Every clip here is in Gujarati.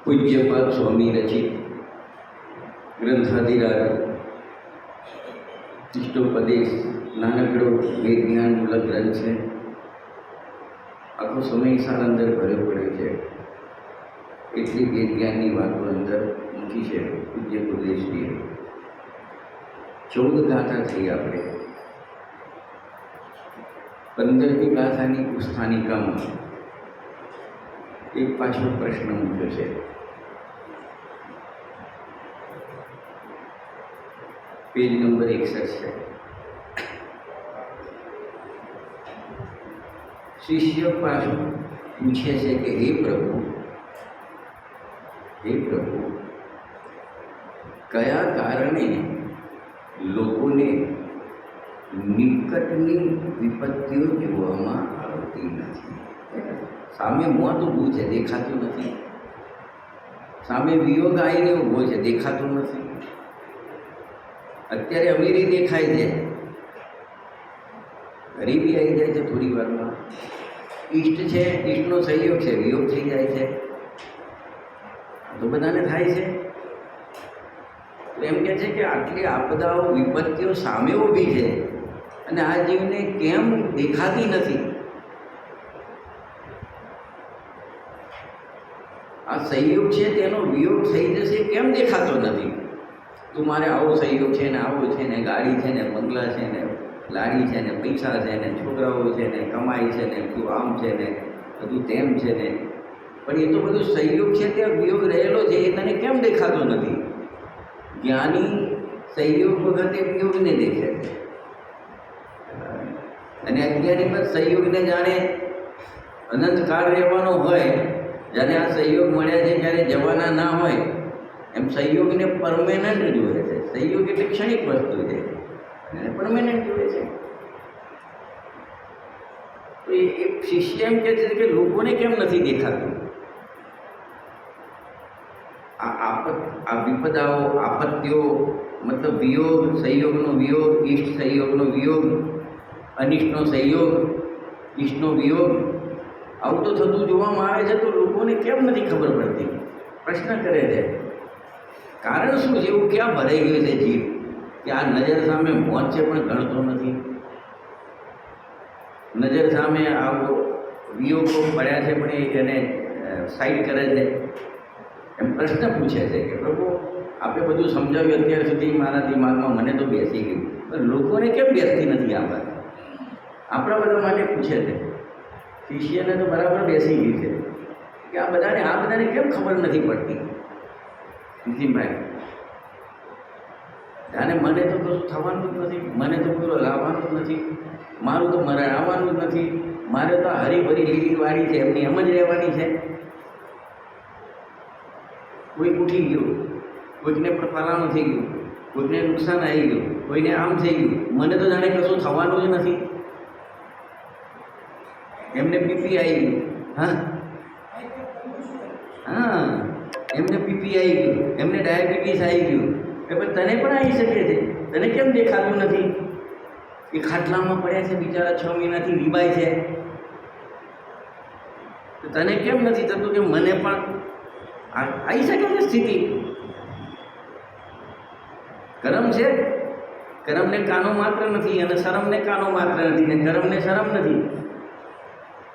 પૂજ્યપાદ સ્વામી રચિત ગ્રંથાધિરાજ ઇષ્ટોપદેશ નાનકડો વેદજ્ઞાનમૂલક ગ્રંથ છે. આખો સમય સાર અંદર ભર્યો પડ્યો છે. એટલી વેદજ્ઞાનની વાતો અંદર મૂકી છે પૂજ્ય ઉપદેશની. 14 ગાથા થઈ આપણે. 15મી ગાથાની પુસ્તાનિકામાં એક પાછો પ્રશ્ન મૂક્યો છે. પેજ નંબર 61 છે. શિષ્ય પાછું પૂછે છે કે હે પ્રભુ, કયા કારણે લોકોને નિકટની વિપત્તિઓ જોવામાં આવતી નથી? સામે મોત ઊભું છે, દેખાતું નથી. સામે વિયોગ આવીને ઊભો છે, દેખાતું નથી. અત્યારે અમીરી દેખાય છે, ગરીબી આવી જાય છે થોડી વારમાં. ઈષ્ટ છે, ઈષ્ટનો સહયોગ છે, વિયોગ થઈ જાય છે. તો બધાને થાય છે. તો એમ કહે છે કે આટલી આપદાઓ વિપત્તિઓ સામે ઊભી છે અને આ જીવને કેમ દેખાતી નથી? આ સંયોગ છે તેનો વિયોગ થઈ જશે કેમ દેખાતો નથી? તું મારે આવો સંયોગ છે ને આવો છે ને, ગાડી છે ને, બંગલા છે ને, લાડી છે ને, પૈસા છે ને, છોકરાઓ છે ને, કમાઈ છે ને, તું આમ છે ને, બધું તેમ છે ને, પણ એ તો બધું સંયોગ છે, ત્યાં વિયોગ રહેલો છે, એ તને કેમ દેખાતો નથી? જ્ઞાની સંયોગ વખતે વિયોગને દેખે છે અને અજ્ઞાની પર સંયોગને જાણે અનંતકાળ રહેવાનો હોય. જ્યારે આ સંયોગ મળ્યા છે ત્યારે જવાના ના હોય એમ સંયોગને પરમેનન્ટ જોવે છે. સંયોગ એટલે ક્ષણિક વસ્તુ છે અને પરમેનન્ટ જોવે છે. તો એ શિષ્ય એમ કહે છે કે લોકોને કેમ નથી દેખાતું? આ વિપદાઓ, આપત્તિઓ, મતલબ વિયોગ, સંયોગનો વિયોગ, ઈષ્ટ સંયોગનો વિયોગ, અનિષ્ટનો સંયોગ, ઈષ્ટનો વિયોગ, આવું તો થતું જોવામાં આવે છે. તો લોકોને કેમ નથી ખબર પડતી? પ્રશ્ન કરે છે. કારણ શું છે? એવું ક્યાં ભરાઈ ગયું છે જીવ કે આ નજર સામે મોત છે પણ ગણતો નથી? નજર સામે આવો વિયોગો પડ્યા છે પણ એને સાઈડ કરે છે. એમ પ્રશ્ન પૂછે છે કે પ્રભુ, આપણે બધું સમજાવ્યું અત્યાર સુધી મારા દિમાગમાં, મને તો બેસી ગયું, પણ લોકોને કેમ બેસતી નથી આ વાત? આપણા બધા માટે પૂછે છે. શિષ્યને તો બરાબર બેસી ગઈ છે કે આ બધાને કેમ ખબર નથી પડતી? નીતિનભાઈ, જાણે મને તો કશું થવાનું જ નથી, મને તો પૂરો લાવવાનું જ નથી, મારું તો મરણ આવવાનું જ નથી, મારે તો હરીભરી લીલી વાળી છે એમની એમ જ રહેવાની છે. કોઈ ઉઠી ગયું, કોઈકને પણ ફલાણું થઈ ગયું, કોઈકને નુકસાન આવી ગયું, કોઈને આમ થઈ ગયું, મને તો જાણે કશું થવાનું જ નથી. એમને પીપી આવી ગયું, હા, એમને પીપી આવી ગયું, એમને ડાયાબિટીસ આવી ગયું, કે ભાઈ તને પણ આવી શકે છે, તને કેમ દેખાતું નથી? એ ખાટલામાં પડ્યા છે બિચારા, 6 મહિનાથી રીબાય છે. તો તને કેમ નથી થતું કે મને પણ આવી શકે છે સ્થિતિ? કરમ છે, કરમને કાનો માત્ર નથી અને શરમને કાનો માત્ર નથી ને કરમને શરમ નથી.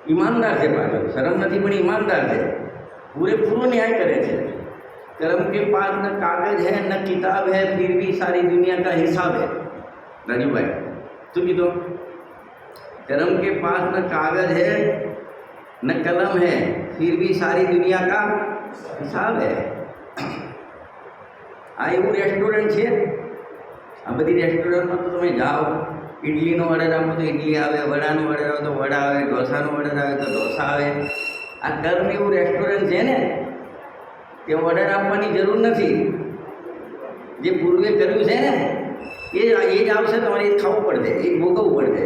ઈમાનદાર છે પાછો, શરમ નથી પણ ઈમાનદાર છે, પૂરેપૂરો ન્યાય કરે છે. कर्म के पास न कागज है न किताब है फिर भी सारी दुनिया का हिसाब है. राजू भाई तू भी तो, कर्म के पास न कागज है न कलम है फिर भी सारी दुनिया का हिसाब है. આ એવું રેસ્ટોરન્ટ છે. આ બધી રેસ્ટોરન્ટમાં તો તમે જાઓ, ઇડલીનો ઓર્ડર આપો તો ઇડલી આવે, વડાનો ઓર્ડર આવે તો વડા આવે, ઢોસાનો ઓર્ડર આવે તો ઢોસા આવે. આ કર્મ એવું રેસ્ટોરન્ટ છે ને કે ઓર્ડર આપવાની જરૂર નથી. જે પૂર્વે કર્યું છે ને એ જ આવશે, તમારે એ ખાવું પડશે, એ ભોગવવું પડશે.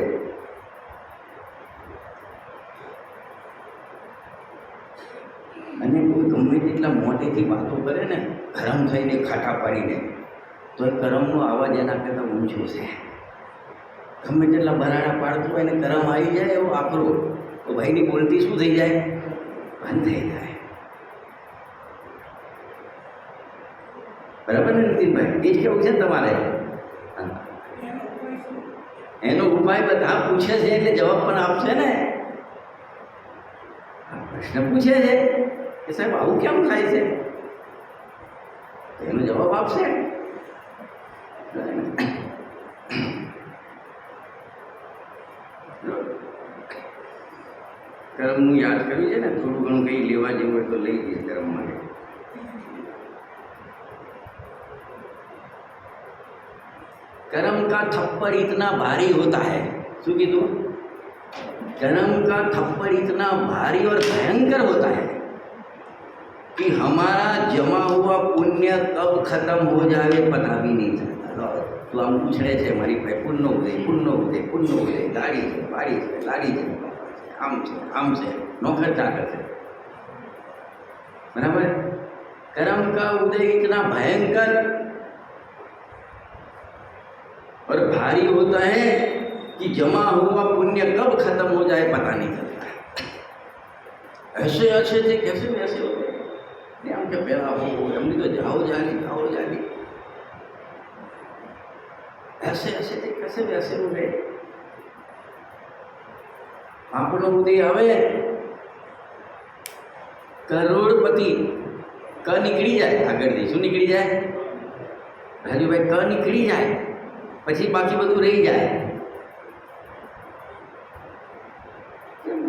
અને કોઈ ગમે તેટલા મોટેથી વાતો કરે ને ગરમ થઈને ખાટા પાડીને, તો એ કરમનો અવાજ એના કરતાં ઊંચો છે. ગમે તેટલા બરાડા પાડતું હોય ને કરમ આવી જાય એવો આકરો, તો ભાઈની બોલતી શું થઈ જાય? બંધ થઈ જાય. બરાબર ને નીતિનભાઈ? એ જ કેવું છે તમારે. એનો ઉપાય બધા પૂછે છે એટલે જવાબ પણ આપશે ને. પ્રશ્ન પૂછે છે કે સાહેબ આવું કેમ થાય છે, એનો જવાબ આપશે. કર્મનું યાદ કર્યું છે ને, થોડું ઘણું કંઈ લેવા જેવું હોય તો લઈ જઈએ કર્મ માટે. कर्म का थप्पड़ इतना भारी होता है, શું કીધું? कर्म का थप्पड़ इतना भारी और भयंकर होता है कि हमारा जमा हुआ पुण्य कब खत्म हो जाए पता भी नहीं चलता. तो આમ પૂછડે છે મારી પાસે પુણ્ય ઉદય, ગાડી છે, વાડી છે, લાડી છે, આમ છે, નોકરતા કરશે. બરાબર? कर्म का उदय इतना भयंकर और भारी होता है कि जमा हुआ पुण्य कब खत्म हो जाए पता नहीं चलता. ऐसे ऐसे थे, कैसे वैसे हो गए. हम क्या पहला हो हमने तो जाओ जाली ऐसे ऐसे थे, कैसे वैसे हो गए. આપણો ઉદય આવે, કરોડપતિ ક નીકળી જાય, આગળથી શું નીકળી જાય? રાજુભાઈ, ક નીકળી જાય પછી બાકી બધું રહી જાય.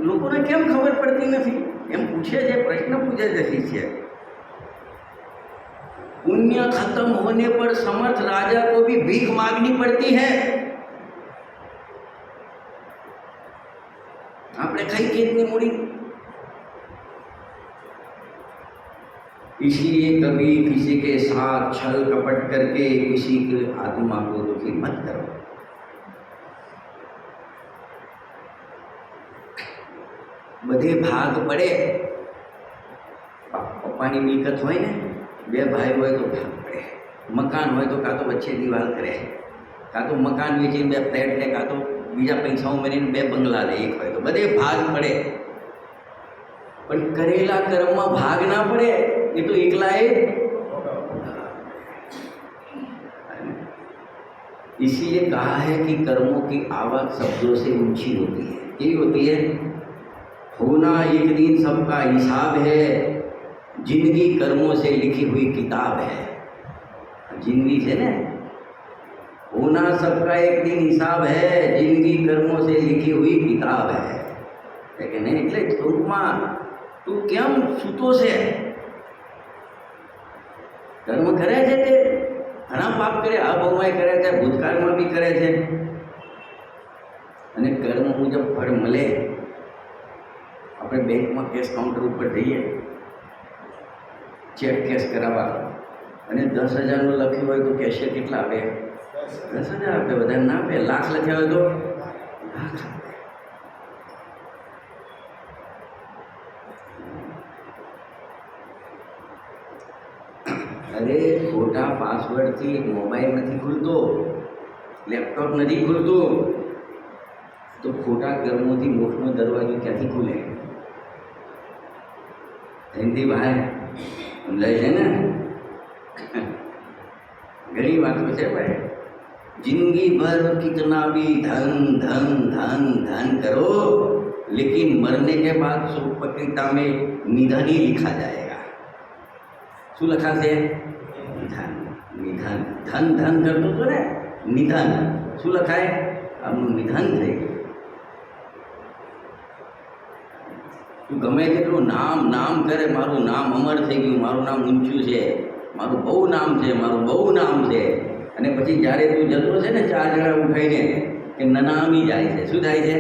લોકોને કેમ ખબર પડતી નથી? એમ પૂછે છે, પ્રશ્ન પૂછે છે શિષ્ય. पुण्य खत्म होने पर समर्थ राजा को भी भीख मांगनी पड़ती है. आपने खाई कितनी मूड़ी. इसलिए कभी किसी के साथ छल कपट करके किसी के आत्मा को दुखी मत करो. બધે ભાગ પડે. પપ્પાની મિલકત હોય ને, બે ભાઈ હોય તો ભાગ પડે. મકાન હોય તો કાં તો વચ્ચે દિવાલ કરે, કાં તો મકાન વેચીને બે ફ્લેટ લે, કાં તો બીજા પૈસા ઉમેરીને બે બંગલા લે. એક હોય તો બધે ભાગ પડે. પણ કરેલા કર્મમાં ભાગ ના પડે એ તો એકલા એ. इसीलिए कहा है कि कर्मों की आवाज शब्दों से ऊंची होती है. यही होती है, होना एक दिन सबका हिसाब है, जिंदगी कर्मों से लिखी हुई किताब है. जिंदगी है ना, होना सबका एक दिन हिसाब है, जिंदगी कर्मों से लिखी हुई किताब है. लेकिन એટલે ટૂંકમાં તું કેમ સૂતો છે? કર્મ કરે છે તે ઘણા પાપ કરે, આ ભાવમાં કરે છે, ભૂતકાળમાં બી કરે છે. અને કર્મ મુજબ ફળ મળે. આપણે બેંકમાં કેશ કાઉન્ટર ઉપર જઈએ, ચેક કેશ કરાવવા, અને 10,000નું લખ્યું હોય તો કેશિયર કેટલા આપે? 10,000 આપે. વધારે ના આપે. લાખ લખ્યા હોય તો લાખ આપે. અરે ખોટા પાસવર્ડથી મોબાઈલ નથી ખુલતો, લેપટોપ નથી ખુલતું, તો ખોટા કર્મોથી મોક્ષનો દરવાજો ક્યાંથી ખુલે? હિન્દી ભાઈ સમજાય છે ને? ઘણી વાતો છે ભાઈ. જિંદગી ભર કિतना भी धन धन धन धन करो लेकिन मरने के बाद शोक पत्रिका में निधन ही लिखा जाएगा. શું લખાશે? નિધન. નિધન. ધન ધન કરતો હતો ને, નિધન. શું લખાય? આમનું નિધન થઈ ગયું. તું ગમે તેટલું નામ નામ કરે, મારું નામ અમર થઈ ગયું, મારું નામ ઊંચું છે, મારું બહુ નામ છે, મારું બહુ નામ છે, અને પછી જ્યારે તું જતો છે ને 4 જણા ઉઠાઈને કે નનામી જાય છે. શું થાય છે?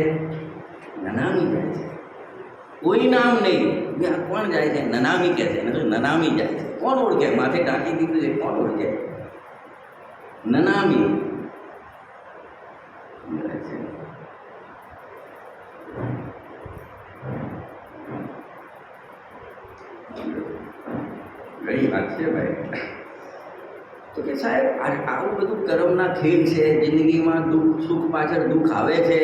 નનામી જાય છે. કોઈ નામ નહીં. કોણ જાય છે? નનામી કહે છે. નનામી જાય છે. કોણ ઓળખે? માથે ટાંકી દીધું છે, કોણ ઓળખે? નનામી ઘણી વાત છે ભાઈ. તો કે સાહેબ આવું બધું કર્મના ખેલ છે. જિંદગીમાં દુઃખ સુખ પાછળ દુઃખ આવે છે,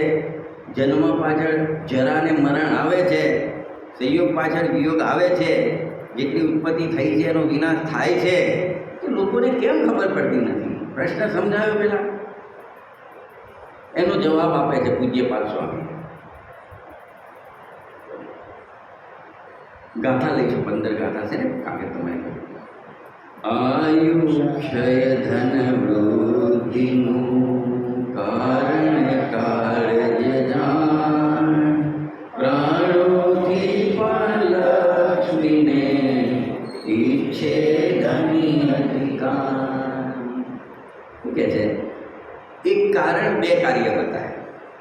જન્મ પાછળ જરા ને મરણ આવે છે, સંયોગ પાછળ વિયોગ આવે છે, જેટલી ઉત્પત્તિ થઈ છે એનો વિનાશ થાય છે. તો લોકોને કેમ ખબર પડતી નથી? પ્રશ્ન સમજાયો પેલા? એનો જવાબ આપે છે પૂજ્યપાદ સ્વામી. ગાથા લઈશું, 15 ગાથા છે ને, કાગળ તમે. આયુક્ષય ધન વૃદ્ધિનું કારણ કાર્ય જાણ, પ્રાણોથી પણ લક્ષ્મીને ઈચ્છે ધની અધિકાર. શું કહે છે? એક કારણ 2 કાર્ય બતાવે,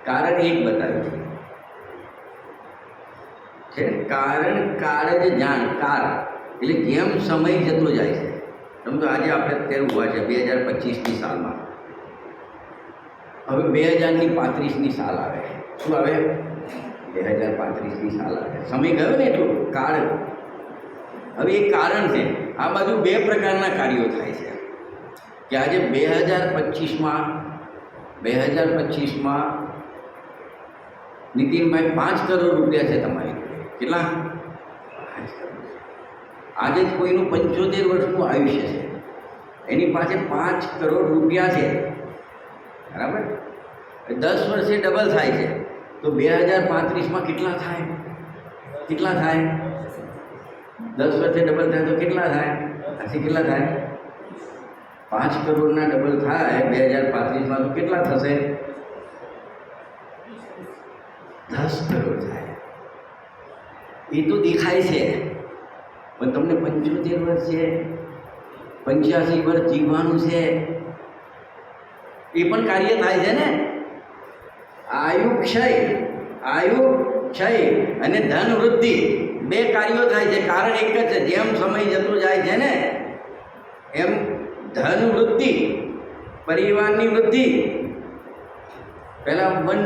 કારણ 1 બતાવ્યું છે. કારણ કાળ જ જાણ. કાળ એટલે જેમ સમય જતો જાય છે. સમજો આજે આપણે અત્યારે ઉભા છે 2025ની સાલમાં. હવે 2035ની સાલ આવે. શું આવે? 2035ની સાલ આવે. સમય ગયો ને એટલું કાળ. હવે એ કારણ છે. આ બાજુ 2 પ્રકારના કાર્યો થાય છે કે આજે 2025માં નીતિનભાઈ 5 કરોડ રૂપિયા છે તમારી. કેટલા? 5 કરોડ. આજે જ કોઈનું 75 વર્ષનું આયુષ્ય છે, એની પાસે 5 કરોડ રૂપિયા છે. બરાબર? 10 વર્ષે ડબલ થાય છે. તો 2035માં કેટલા થાય? કેટલા થાય? 10 વર્ષે ડબલ થાય તો કેટલા થાય? આજે કેટલા થાય? 5 કરોડના ડબલ થાય 2035માં તો કેટલા થશે? 10 કરોડ થાય. એ તો દેખાય છે, પણ તમને 75 વર્ષ છે, 85 વર્ષ જીવવાનું છે, એ પણ કાર્ય થાય છે ને. આયુ ક્ષય અને ધન વૃદ્ધિ 2 કાર્યો થાય છે. કારણ એક જ છે. જેમ સમય જતો જાય છે ને એમ ધન વૃદ્ધિ, પરિવારની વૃદ્ધિ. પહેલાં 1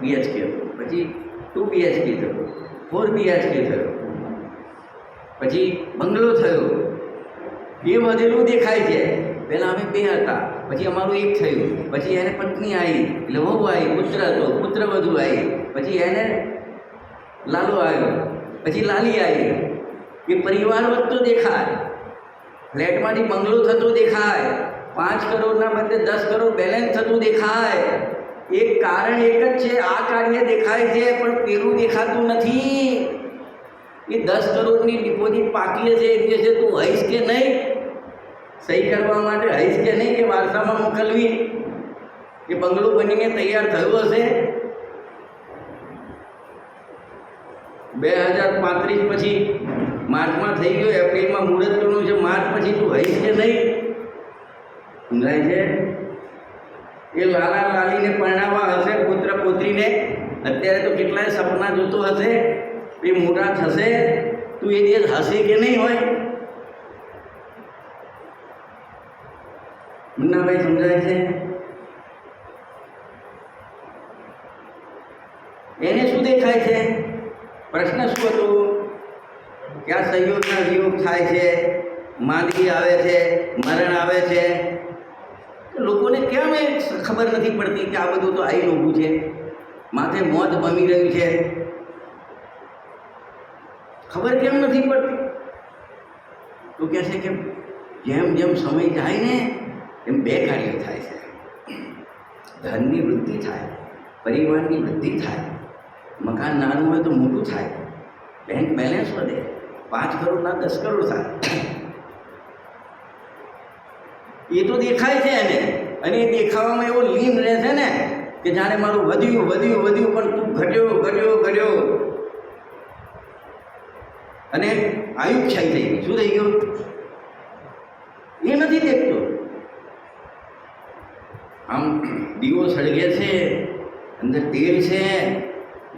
BHK હતું, પછી 2 BHK થયું, 4 BHK થયો, પછી બંગલો થયો. એ વધેલું દેખાય છે. પહેલાં અમે 2 હતા, પછી અમારું 1 થયું, પછી એને પત્ની આવી, એટલે વહુ આવી, પુત્ર હતો, પુત્ર વધુ આવી, પછી એને લાલો આવ્યો, પછી લાલી આવી. એ પરિવાર વધતો દેખાય, ફ્લેટમાંથી બંગલો થતો દેખાય, 5 કરોડના બદલે 10 કરોડ બેલેન્સ થતું દેખાય. એક કારણ એક જ છે. આ કાર્ય દેખાય છે પણ પેલું દેખાતું નથી. એ 10 કરોડની ડિપોઝિટ પાકી છે, એક છે તું હઈશ કે નહીં? સહી કરવા માટે હઈશ કે નહીં કે વારસામાં મોકલવી? એ બંગલો બનીને તૈયાર થયો હશે? 2035 પછી માર્ચમાં થઈ ગયો, એપ્રિલમાં મુહૂર્ત કરવાનું છે, માર્ચ પછી તું હઈશ કે નહીં? સમજાય છે? એ લાલા લાલીને પરણાવવા હશે, પુત્ર પુત્રીને. અત્યારે તો કેટલાય સપના જોતો હશે, એ મોટા થશે, તું એ દિવસ હશે કે નહીં હોય? મુન્નાભાઈ સમજાય છે? એને શું દેખાય છે? પ્રશ્ન શું હતો? કે આ સંયોગના વિયોગ થાય છે, માંદગી આવે છે, મરણ આવે છે. લોકોને કેમ એ ખબર નથી પડતી કે આ બધું તો આવીને ઊભું છે, માથે મોત ભમી રહ્યું છે? ખબર કેમ નથી પડતી? તો કહે છે કે જેમ જેમ સમય જાય ને એમ બે કાર્ય થાય છે. ધનની વૃદ્ધિ થાય, પરિવારની વૃદ્ધિ થાય, મકાન નાનું હોય તો મોટું થાય, બેંક બેલેન્સ વધે, 5 કરોડના 10 કરોડ થાય. એ તો દેખાય છે એને, અને એ દેખાવામાં એવો લીન રહે છે ને કે જાણે મારું વધ્યું વધ્યું વધ્યું પણ તું ઘટ્યો ઘટ્યો ઘટ્યો, અને આયુક્ષાઈ થઈ ગઈ. શું થઈ ગયું? એ નથી દેખતો. આમ દીવો સળગે છે, અંદર તેલ છે,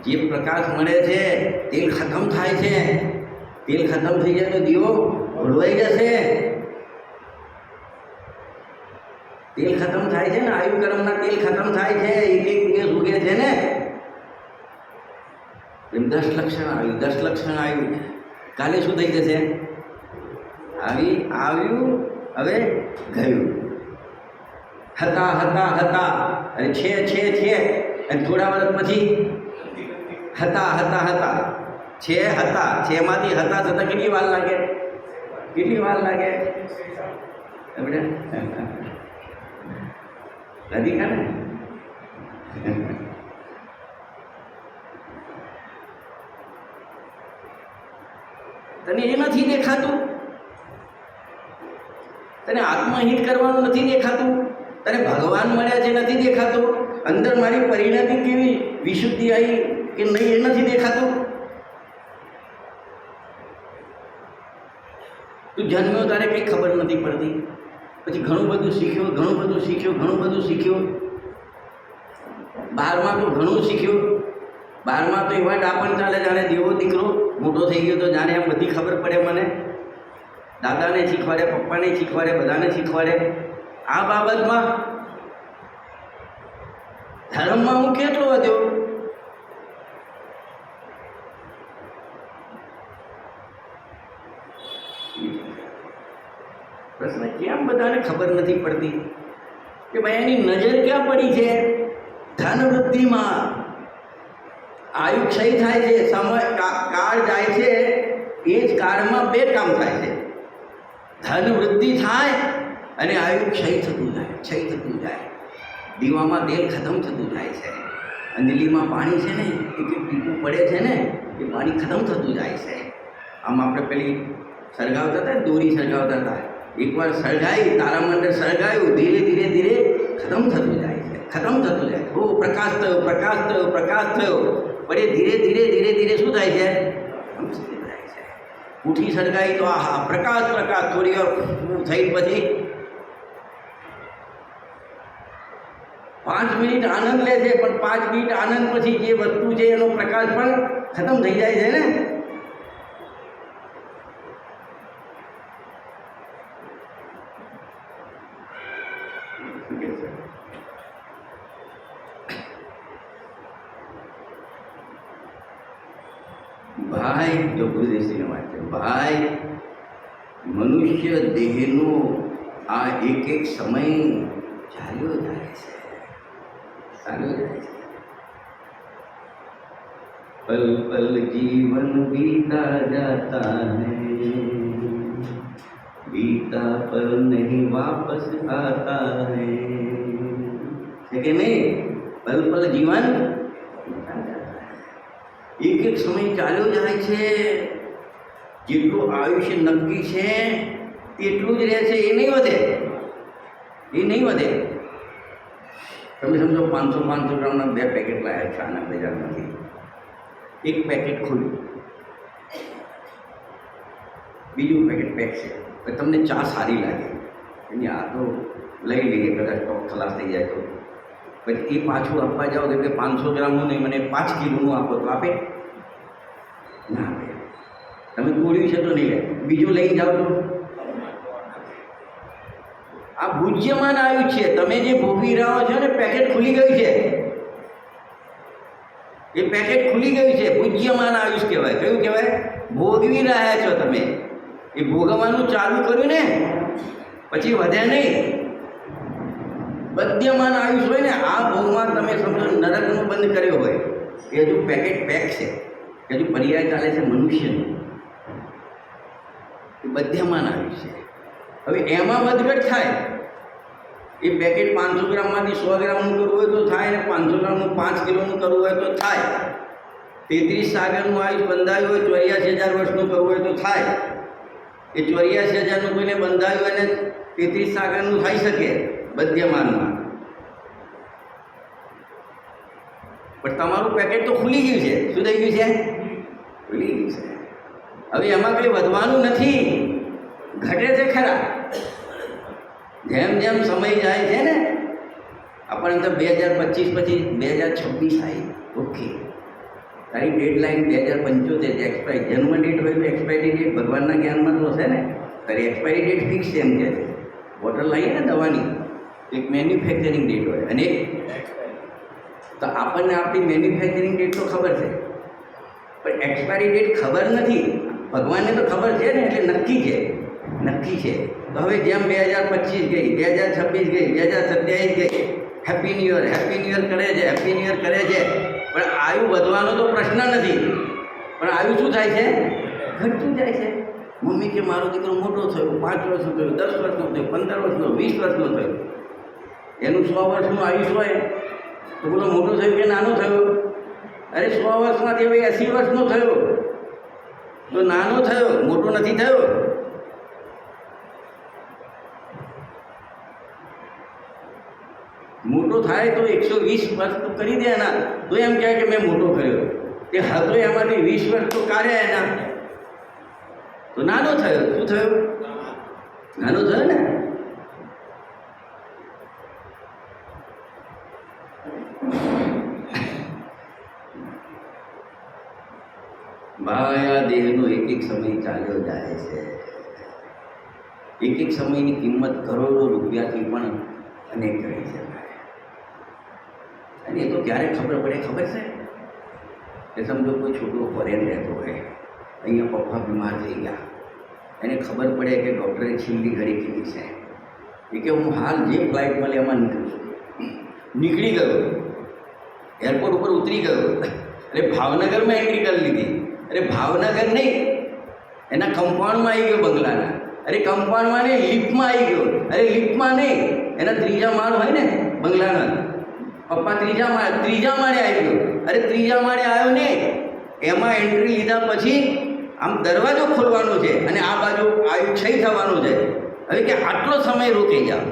જે પ્રકાશ મળે છે તેલ ખતમ થાય છે. તેલ ખતમ થઈ જાય તો દીવો ઓલવાઈ જશે. તેલ ખતમ થાય છે ને, આયુ કર્મના તેલ ખતમ થાય છે, એક એક દિવસ ઉગે છે ને. એમ 10 લક્ષણ આવ્યું, 10 લક્ષણ આવ્યું. કાલે શું થઈ જશે? આવ્યું હવે ગયું. હતા હતા હતા અને છે અને થોડા વર્ષ પછી હતા હતા હતા છે હતા છેમાંથી હતા થતાં કેટલી વાર લાગે? કેટલી વાર લાગે? રાધિકા ને તને એ નથી દેખાતું? તને આત્મહિત કરવાનું નથી દેખાતું? તને ભગવાન મળ્યા છે નથી દેખાતું? અંદર મારી પરિણતિ કેવી વિશુદ્ધિ આવી કે નહીં એ નથી દેખાતું? તું જન્મ્યો તારે કંઈ ખબર નથી પડતી. પછી ઘણું બધું શીખ્યો, ઘણું બધું શીખ્યો, ઘણું બધું શીખ્યો. 12માં તો ઘણું શીખ્યું. 12માં તો એવા ડાપણ ચાલે જાણે દેવો દીકરો મોટો થઈ ગયો તો જાણે એમ બધી ખબર પડે મને. દાદાને શીખવાડે, પપ્પાને શીખવાડે, બધાને શીખવાડે. આ બાબતમાં ધર્મમાં હું કેટલો વધ્યો? પ્રશ્ન કેમ બધાને ખબર નથી પડતી કે ભાઈ એની નજર ક્યાં પડી છે? ધન વૃદ્ધિમાં. આયુ ક્ષય થાય છે, સમય કાળ જાય છે, એ જ કાળમાં 2 કામ થાય છે. ધન વૃદ્ધિ થાય અને આયુ ક્ષય થતું જાય. દીવામાં તેલ ખતમ થતું જાય છે. અંજલીમાં પાણી છે ને, એક ટીપું પડે છે ને, એ પાણી ખતમ થતું જાય છે. આમ આપણે પેલી સળગાવતા હતા, દોરી સળગાવતા હતા. એકવાર સળગાવી, તારામંડળ સળગાવ્યું, ધીરે ધીરે ધીરે ખતમ થતું જાય છે, ખતમ થતું જાય. ઓ પ્રકાશ થયો, પ્રકાશ થયો, પ્રકાશ થયો. પણ એ ધીરે ધીરે ધીરે ધીરે શું થાય છે? ઉઠી સળગાવી તો આહા પ્રકાશ પ્રકાશ. થોડી વાર થઈ પછી 5 મિનિટ આનંદ લે છે, પણ 5 મિનિટ આનંદ પછી જે વસ્તુ છે એનો પ્રકાશ પણ ખતમ થઈ જાય છે ને. ભાઈ જો ગુરુદેવશ્રીને વાત છે, ભાઈ મનુષ્ય દેહનો આ એક એક સમય ચાલ્યો જાય છે, ચાલ્યો જાય છે. पल पल जीवन बीता जाता है, बीता पल नहीं वापस आता है. है कि नहीं? पल पल जीवन बीता जाता है. एक एक समय ચાલ્યો જાય છે. જેટલું આયુષ્ય નક્કી છે તેટલું જ રહે છે, એ નહીં વધે, એ નહીં વધે. તમે સમજો 500 ગ્રામના 2 પેકેટ લાવ્યા છે આના બજારમાંથી. એક પેકેટ ખુલ્લું, બીજું પેકેટ પેક છે. તમને ચા સારી લાગે, એની આ તો લઈ લઈએ, કદાચ સ્ટોક ખલાસ થઈ જાય તો. પછી એ પાછું આપવા જાઓ તો કે 500 ગ્રામનું નહીં, મને 5 કિલોનું આપો તો આપે ના આપે. તમે તોડ્યું છે તો નહીં લે, બીજું લઈ જાઓ તો. આ ભૂજ્યમાન આવ્યું છે. તમે જે ભોગવી રહ્યો છો ને, પેકેટ ખુલી ગયું છે, એ પેકેટ ખુલી ગયું છે. પૂજ્યમાન આયુષ કહેવાય. કયું કહેવાય? ભોગવી રહ્યા છો તમે. એ ભોગવવાનું ચાલુ કર્યું ને પછી વધે નહીં. બદ્યમાન આયુષ હોય ને, આ ભોગમાં તમે સમજો નરકનું બંધ કર્યો હોય, એ હજુ પેકેટ પેક છે, હજુ પર્યાય ચાલે છે મનુષ્યનું. બધેમાં આયુષ્ય. હવે એમાં વધઘટ થાય. એ પેકેટ 500 ગ્રામમાંથી 100 ગ્રામનું કરવું હોય તો થાય, ને 500 ગ્રામનું 5 કિલોનું કરવું હોય તો થાય. 33 સાગરનું આયુષ બંધાયું હોય 84,000 વર્ષનું કરવું હોય તો થાય. એ 84,000નું કોઈને બંધાયું અને 33 સાગરનું થઈ શકે બધ્યમાનમાં. પણ તમારું પેકેટ તો ખુલી ગયું છે. શું થઈ ગયું છે? ખુલી ગયું છે. હવે એમાં કંઈ વધવાનું નથી, ઘટે છે ખરા. જેમ જેમ સમય જાય છે ને, આપણને તો 2025 પછી 2026 આવી. ઓકે, તારી ડેડલાઇન 2075 છે. એક્સપાયરી જન્મ ડેટ હોય તો એક્સપાયરી ડેટ ભગવાનના જ્ઞાનમાં તો હશે ને. તારી એક્સપાયરી ડેટ ફિક્સ છે એમ કે છે. બોટલ લાવીએ ને દવાની, એક મેન્યુફેક્ચરિંગ ડેટ હોય અને તો આપણને આપણી મેન્યુફેક્ચરિંગ ડેટ તો ખબર છે, પણ એક્સપાયરી ડેટ ખબર નથી. ભગવાનને તો ખબર છે ને, એટલે નક્કી છે, નક્કી છે. તો હવે જેમ 2025 ગઈ, 2026 ગઈ, 2027 ગઈ, હેપી ન્યૂ યર કરે છે, હેપી ન્યૂ યર કરે છે. પણ આયુ વધવાનો તો પ્રશ્ન નથી, પણ આયુ શું થાય છે? ઘટતું જાય છે. મમ્મી કે મારો દીકરો મોટો થયો, 5 વર્ષનો થયો, 10 વર્ષનો થયો, 15 વર્ષનો, 20 વર્ષનો થયો. એનું 100 વર્ષનું આયુષ હોય તો બોલો મોટો થયો કે નાનો થયો? અરે 100 વર્ષમાંથી હવે 80 વર્ષનો થયો તો નાનો થયો, મોટો નથી થયો. મોટો થાય તો 120 વર્ષ તો કરી દે એના, તો એમ કહે કે મેં મોટો કર્યો. તે હતો એમાંથી 20 વર્ષ તો કાઢ્યા એના, તો નાનો થયો. શું થયો? નાનો થયો ને. ભાઈ આ દેહનો એક એક સમય ચાલ્યો જાય છે. એક એક સમયની કિંમત કરોડો રૂપિયાથી પણ અનેક રહી છે. અને એ તો ક્યારે ખબર પડે ખબર છે? કે સમજો કોઈ છોકરો ફોરેન રહેતો હોય, અહીંયા પપ્પા બીમાર થઈ ગયા, એને ખબર પડે કે ડૉક્ટરે છેલ્લી ઘડી કીધી છે એ કે હું હાલ જે ફ્લાઇટ મળે એમાં નીકળું છું. નીકળી ગયો, એરપોર્ટ ઉપર ઉતરી ગયો, અરે ભાવનગરમાં એન્ટ્રી કરી લીધી. અરે ભાવનગર નહીં, એના કમ્પાઉન્ડમાં આવી ગયો બંગલાના. અરે કમ્પાઉન્ડમાં નહીં, લિફ્ટમાં આવી ગયો. અરે લિફ્ટમાં નહીં, એના 3જા માળ હોય ને બંગલાના, પપ્પા 3જા માળે આવી ગયો. અરે 3જા માળે આવ્યો ને, એમાં એન્ટ્રી લીધા પછી આમ દરવાજો ખોલવાનો છે અને આ બાજુ આયુક્ષય થવાનું છે. હવે કે આટલો સમય રોકી જાઓ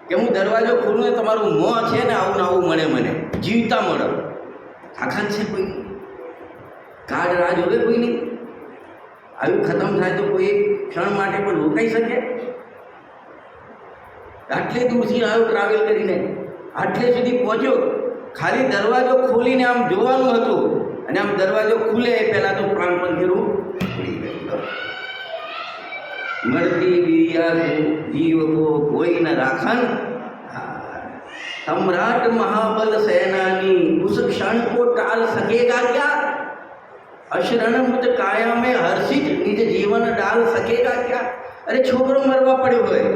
કે હું દરવાજો ખોલું ને તમારું મોં છે ને આવું ને આવું મળે, મને જીવતા મળો. તાકાત છે કોઈ? કાર્ડ રાહ જોવે કોઈ નહીં? આયુ ખતમ થાય તો કોઈ ક્ષણ માટે પણ રોકાઈ શકે? આટલે દૂરથી આવ્યો ટ્રાવેલ કરીને, આટલે સુધી પહોંચ્યો, ખાલી દરવાજો ખોલીને આમ જોવાનું હતું અને આમ દરવાજો ખુલે એ પહેલાં તો પ્રાણ પંખીરું ઉડી ગયું. મરતી વીરિયા જીવ કો કોઈ ન રાખન, सम्राट महाबल सेनानी उस क्षण को टाल सकेगा क्या? अशरण मुत काया में हर्षित निज जीवन डाल सकेगा क्या? अरे छोकरो मरवा પડ્યો હોય,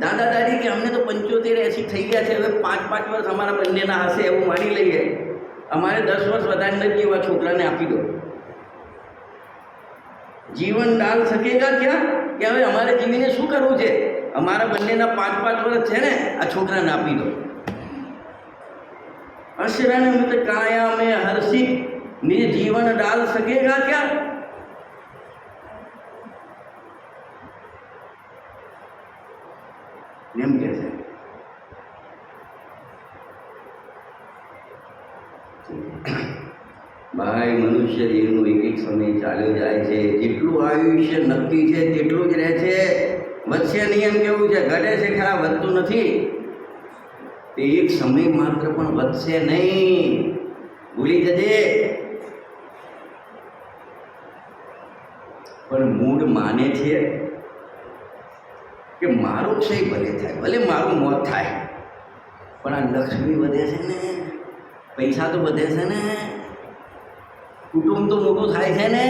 દાદા દાદી કે અમને તો 75-80 થઈ ગયા છે, હવે 5-5 વર્ષ અમારા બંનેના હશે એવું માની લઈએ, અમારે 10 વર્ષ વધારે નથી એવા છોકરાને આપી દો. જીવન ડાલ સકેગા ક્યાં? કે હવે અમારે જીવીને શું કરવું છે? અમારા બંનેના 5-5 વર્ષ છે ને, આ છોકરાને આપી દો. अशरण मुत काया में हर्षित निज जीवन डाल सकेगा क्या? एम कैसे? ભાઈ મનુષ્ય જીવનો એક એક સમય ચાલ્યો જાય છે. જેટલું આયુષ્ય નક્કી છે તેટલું જ રહે છે, વધશે નહીં એમ કેવું છે. ઘટે છે ખરા, વધતું નથી. તે એક સમય માત્ર પણ વધશે નહીં, ભૂલી જજે. પણ મૂળ માને છે કે મારો ક્ષય ભલે થાય, ભલે મારું મોત થાય, પણ આ લક્ષ્મી વધે છે ને, પૈસા તો વધે છે ને, કુટુંબ તો મોટું થાય છે ને.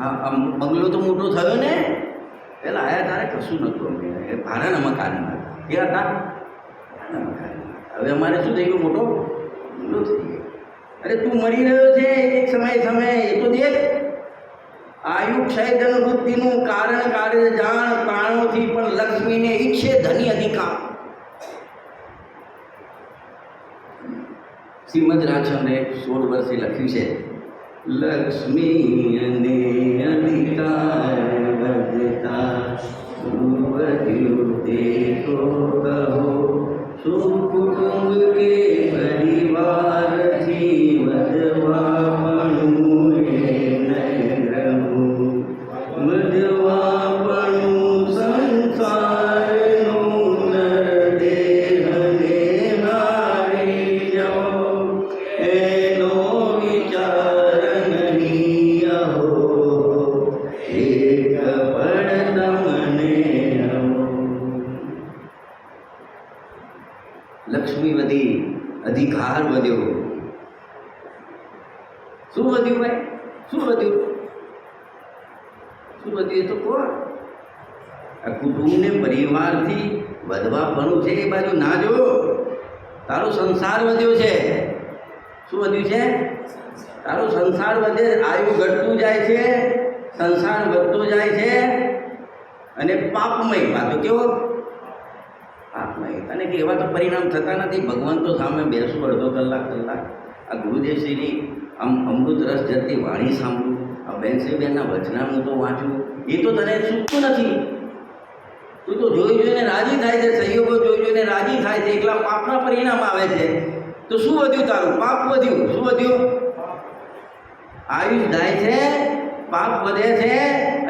આ બંગલો તો મોટો થયો ને. પેલા આયા તારે કશું નહોતું, અમે ભાડાના મકાનમાં ગયા હતા, ભાડાના મકાનમાં. હવે અમારે શું થઈ ગયું? મોટો બંગલો થઈ ગયો. અરે તું મરી રહ્યો છે એક સમયે એ તો દેખ. આયુ ક્ષય ધન વૃદ્ધિનું કારણ કાર્ય જાણ, પ્રાણોથી પણ લક્ષ્મીને ઈચ્છે ધની અધિકાર. શ્રીમદ રાજચંદ્રે 16 વર્ષે લખ્યું છે, લક્ષ્મી અને અધિકાર વધતા સુવધ્યું દેખો કહો, સુકુટુંબ કે પરિવારથી વધવાપણું નહીં રહું, વધવાપણું સંસારનું નરદેહને નારી જો, એનો વિચાર નહીં અહો, એક પળ તમને રહો. લક્ષ્મી વધી, અધિકાર વધ્યો. શું વધ્યું ભાઈ? શું વધ્યું? શું વધ્યું? એ તો કોણ? આ કુટુંબને પરિવારથી વધવાપણું છે એ બાજુ ના જો. તારો સંસાર વધ્યો છે. શું વધ્યું છે? તારો સંસાર વધે, આયુ ઘટતું જાય છે, સંસાર વધતો જાય છે, અને પાપમય પાછો કેવો પાપમય. અને કે એવા તો પરિણામ થતા નથી. ભગવાન તો સામે બેસું અડધો કલાક. આ ગુરુદેવશ્રીની આમ અમૃત રસ જતી વાણી સાંભળું, આ બેનશ્રીબેનના વચનામું તો વાંચું, એ તો તને ચૂકતું નથી. તું તો જોઈને રાજી થાય છે, સંયોગો જોઈને રાજી થાય છે, એકલા પાપના પરિણામ આવે છે. તો શું વધ્યું તારું? પાપ વધ્યું. શું વધ્યું? આયુષ જાય છે, પાપ વધે છે,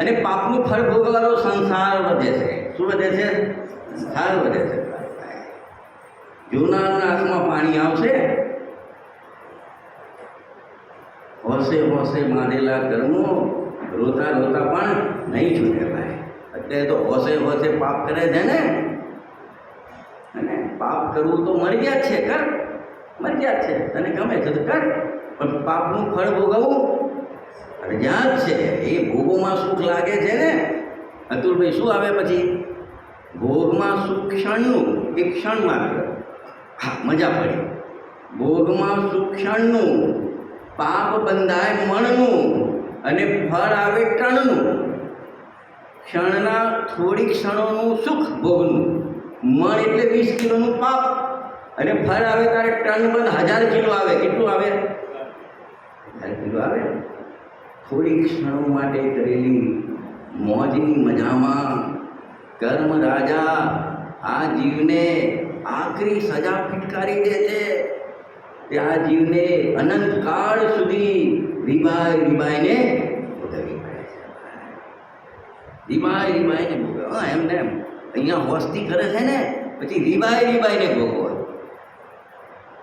અને પાપનું ફળ ભોગવવાનો સંસાર વધે છે. શું વધે છે? સંસાર વધે છે. જોનારના આંખમાં પાણી આવશે. હોશે હોશે બાંધેલા કર્મો, રોતા રોતા પણ નહીં છૂટે ભાઈ. અત્યારે તો હોશે હોશે પાપ કરે છે ને, અને પાપ કરવું તો મરજિયાત છે, કર, મરજિયાત છે. તને ગમે છે તો કર, પણ પાપનું ફળ ભોગવવું ફરજિયાત છે. એ ભોગોમાં સુખ લાગે છે ને અતુલભાઈ. શું આવે પછી? ભોગમાં સુખ ક્ષણનું, એક ક્ષણ માત્ર. હા, મજા પડી. ભોગમાં સુખ ક્ષણનું, પાપ બંધાય મણનું, અને ફળ આવે ટણનું. ક્ષણના થોડી ક્ષણોનું સુખ ભોગનું, મણ એટલે 20 કિલોનું પાપ, અને ફળ આવે તારે ટન બંધ 1000 કિલો આવે. કેટલું આવે? 1000 કિલો આવે. થોડી ક્ષણો માટે કરેલી મોજની મજામાં કર્મ રાજા આ જીવને આખરી સજા ફટકારી દે છે. તે આ જીવને અનંતકાળ સુધી રીબાઈને ભોગવવી પડે છે. રીબાઈને ભોગવે. હા, એમને એમ અહીંયા હોસ્તી કરે છે ને, પછી રીબાઈને ભોગવો.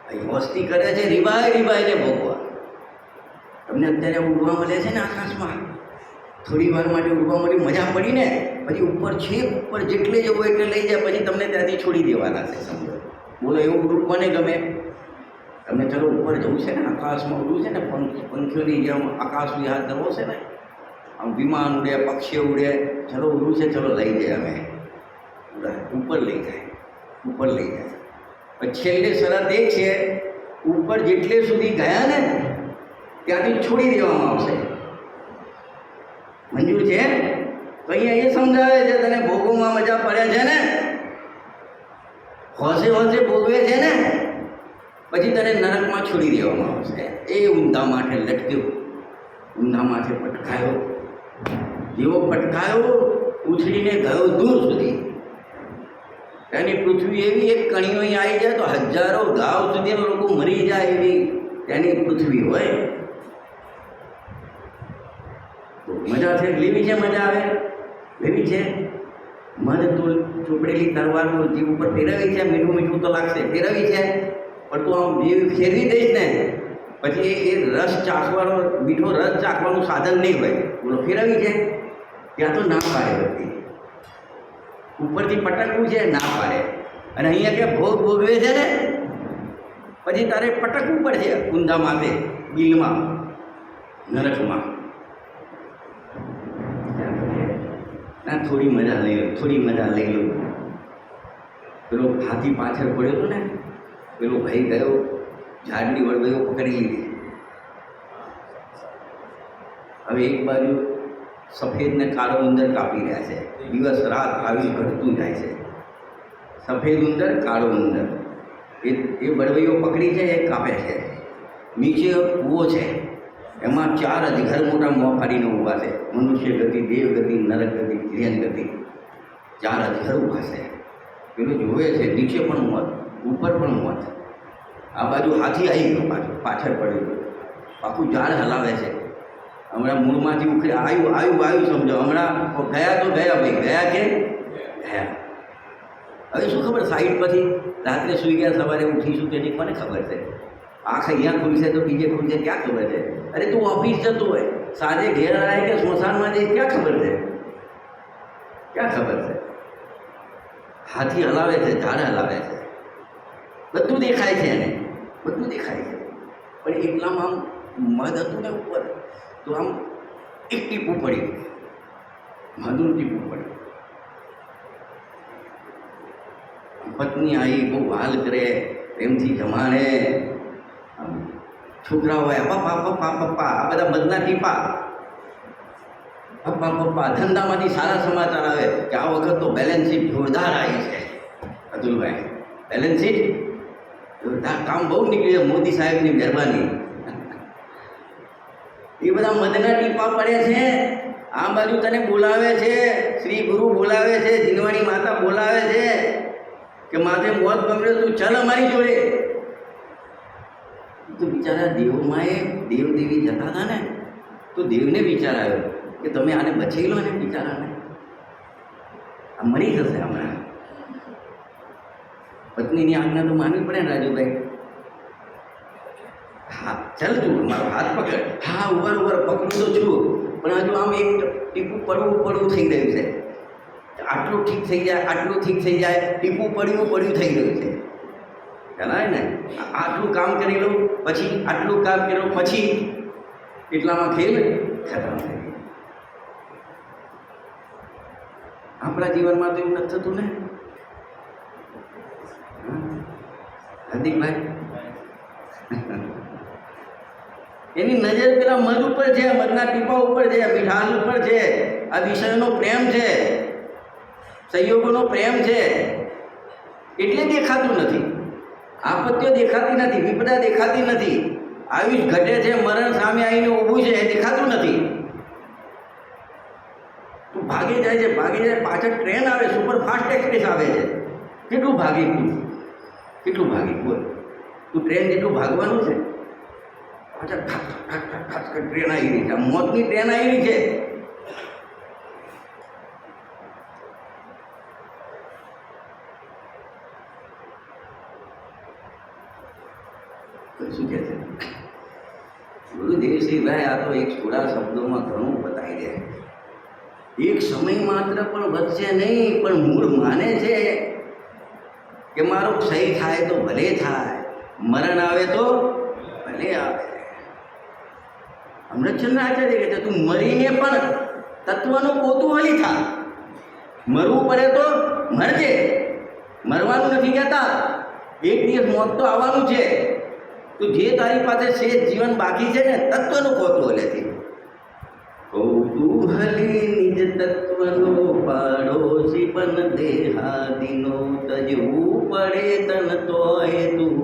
અહીં હોસ્તી કરે છે, રીબાઈને ભોગવા. તમને અત્યારે ઉડવા મળે છે ને આકાશમાં, થોડી વાર માટે ઉડવા મળી, મજા પડી ને, પછી ઉપર છેક ઉપર જેટલે જવું એટલે લઈ જાય, પછી તમને ત્યાંથી છોડી દેવાના છે. સમજો? બોલો, એવું ઉડવું કોને ગમે? તમને ચલો ઉપર જવું છે ને, આકાશમાં ઉડવું છે ને, પંખીઓની જેમ આકાશ વિહાર કરવો છે ને, આમ વિમાન ઉડે, પક્ષીઓ ઉડે, ચલો ઉડવું છે, ચલો લઈ જાય. અમે ઉપર લઈ જાય. પણ છેલ્લે શરત એ છે, ઉપર જેટલે સુધી ગયા ને ત્યાંથી છોડી દેવામાં આવશે. મંજૂર છે? તો અહીંયા એ સમજાવે છે, તને ભોગોમાં મજા પડે છે ને, હોશે ભોગવે છે ને, પછી તને નરકમાં છોડી દેવામાં આવશે. એ ઊંધા માથે લટક્યો, ઊંધા માથે પટકાયો. જેવો પટકાયો, ઉછળીને ગયો દૂર સુધી. ત્યાંની પૃથ્વી એવી એક કણીઓ અહીં આવી જાય તો હજારો ગાવ સુધી લોકો મરી જાય એવી ત્યાંની પૃથ્વી હોય. મજા છે, લેવી છે, મજા આવે, લેવી છે. મધ તો ચોપડેલી તરવારનો જીવ ઉપર ફેરવી છે, મીઠું તો લાગશે, ફેરવી છે, પણ તું આમ જીવ ફેરવી દઈશ ને પછી એ રસ ચાખવાનો, મીઠો રસ ચાખવાનું સાધન નહીં હોય. બોલો, ફેરવી છે, ત્યાં તો ના પાડે બધી. ઉપરથી પટકવું છે, ના પાડે. અને અહીંયા કે ભોગ ભોગવે છે ને, પછી તારે પટકવું પડશે ઊંધા માથે, બિલમાં, નરકમાં. ના, થોડી મજા લઈ લો. પેલો હાથી પાછળ પડ્યો હતો ને, પેલો ભાઈ ગયો, ઝાડની વળગયો પકડી લીધી. હવે એક બાજુ સફેદ ને કાળો ઉંદર કાપી રહ્યા છે, દિવસ રાત આવી ઘટતું જાય છે. સફેદ ઉંદર, કાળો ઉંદર, એ બળવઈઓ પકડી છે, એ કાપે છે. નીચે કૂવો છે, એમાં 4 અજગર મોટા મોં ફાડીને ઊભા છે. મનુષ્ય ગતિ, દેવ ગતિ, નરક ગતિ, ધીરેન ગતિ, 4 અજગર ઊભા છે. પેલું જોવે છે, નીચે પણ મોત, ઉપર પણ મોત. આ બાજુ હાથી આવી ગયો, પાછળ પડી ગયો, આખું ઝાડ હલાવે છે. હમણાં મૂળમાંથી ઉખડે આવ્યું સમજો. હમણાં ગયા તો ગયા ભાઈ, ગયા કે ગયા. હવે શું ખબર, સાઈડ પરથી રાત્રે સૂઈ ગયા, સવારે ઉઠીશું કે નહીં, કોને ખબર છે? આંખ અહીંયા ખુલશે તો બીજે ખુલશે, ક્યાં ખબર છે? અરે તું ઓફિસ જતો હોય, સાંજે ઘેર આવે કે સ્મશાનમાં જઈશ, ક્યાં ખબર છે? ક્યાં ખબર છે? હાથી હલાવે છે, ઝાડ હલાવે છે, બધું દેખાય છે એને, બધું દેખાય છે. પણ એટલામાં આમ મધ હતું ને ઉપર, તો આમ એક ટીપું પડ્યું, મધનું ટીપું પડ્યું. પત્ની આવી, બહુ હાલ કરે, પ્રેમથી જમાડે. છોકરાઓ હોય, પપ્પા આ બધા મધના ટીપા, પપ્પા. ધંધામાંથી સારા સમાચાર આવે કે આ વખત તો બેલેન્સ શીટ જોરદાર આવી છે. અતુલભાઈ, બેલેન્સ શીટ જોરદાર, કામ બહુ નીકળ્યું, મોદી સાહેબની મહેરબાની. એ બધા મધના ટીપા પડે છે. આ બાજુ તને બોલાવે છે, શ્રી ગુરુ બોલાવે છે, જીનવાણી માતા બોલાવે છે કે માથે મોત બગડ્યો, તું ચાલ અમારી જોડે. તો બિચારા દેવમાં દેવ દેવી જતા હતા ને, તો દેવને વિચાર આવ્યો કે તમે આને બચાવી લો ને, બિચારાને આ મરી જશે હમણાં. પત્નીની આજ્ઞા તો માનવી પડે ને રાજુભાઈ. હા ચાલ, તું મારો હાથ પકડ. હા ઉભર પકડું તો છું, પણ હજુ આમ એક ટીપું પડવું થઈ રહ્યું છે. આટલું ઠીક થઈ જાય, આટલું ઠીક થઈ જાય, ટીપું પડ્યું થઈ રહ્યું છે. ખ્યાલ ને? આટલું કામ કરી લઉં, પછી આટલું કામ કર્યું, પછી એટલામાં ખેલ ખતમ થઈ ગયો. આપણા જીવનમાં તો એવું નથી થતું ને હાર્દિકભાઈ? એની નજર પેલા મધ ઉપર છે, મધના ટીપા ઉપર છે, મીઠાશ ઉપર છે. આ વિષયનો પ્રેમ છે, સંયોગોનો પ્રેમ છે, એટલે દેખાતું નથી. આપત્તિઓ દેખાતી નથી, વિપદા દેખાતી નથી, આયુષ ઘટે છે, મરણ સામે આવીને ઊભું છે, એ દેખાતું નથી. તું ભાગી જાય છે, પાછળ ટ્રેન આવે, સુપરફાસ્ટ એક્સપ્રેસ આવે છે. કેટલું ભાગી બોલ. તું ટ્રેન જેટલું ભાગવાનું છે, પાછળ ખાસ ટ્રેન આવી રહી છે, મોતની ટ્રેન આવી રહી છે. શું કહે છે ગુરુદેવશ્રીભાઈ? આ તો એક થોડા શબ્દોમાં ઘણું બતાવી દે. એક સમય માત્ર પણ વધશે નહીં, પણ મૂળ માને છે કે મારો ક્ષય થાય તો ભલે થાય, મરણ આવે તો ભલે આવે. અમૃતચંદ્ર આચાર્ય કહે છે, તું મરીને પણ તત્વનું કોતુહલી થા. મરવું પડે તો મરજે, મરવાનું નથી કહેતા. એક દિવસ મોત તો આવવાનું છે. તો જે તારી પાસે છે જીવન બાકી છે ને, તત્વનું કોતુહલેથી. કૌતૂહલી નિજ તત્વનો પાડોશી પણ દેહાદીનો, તજવું પડે તન તોય તું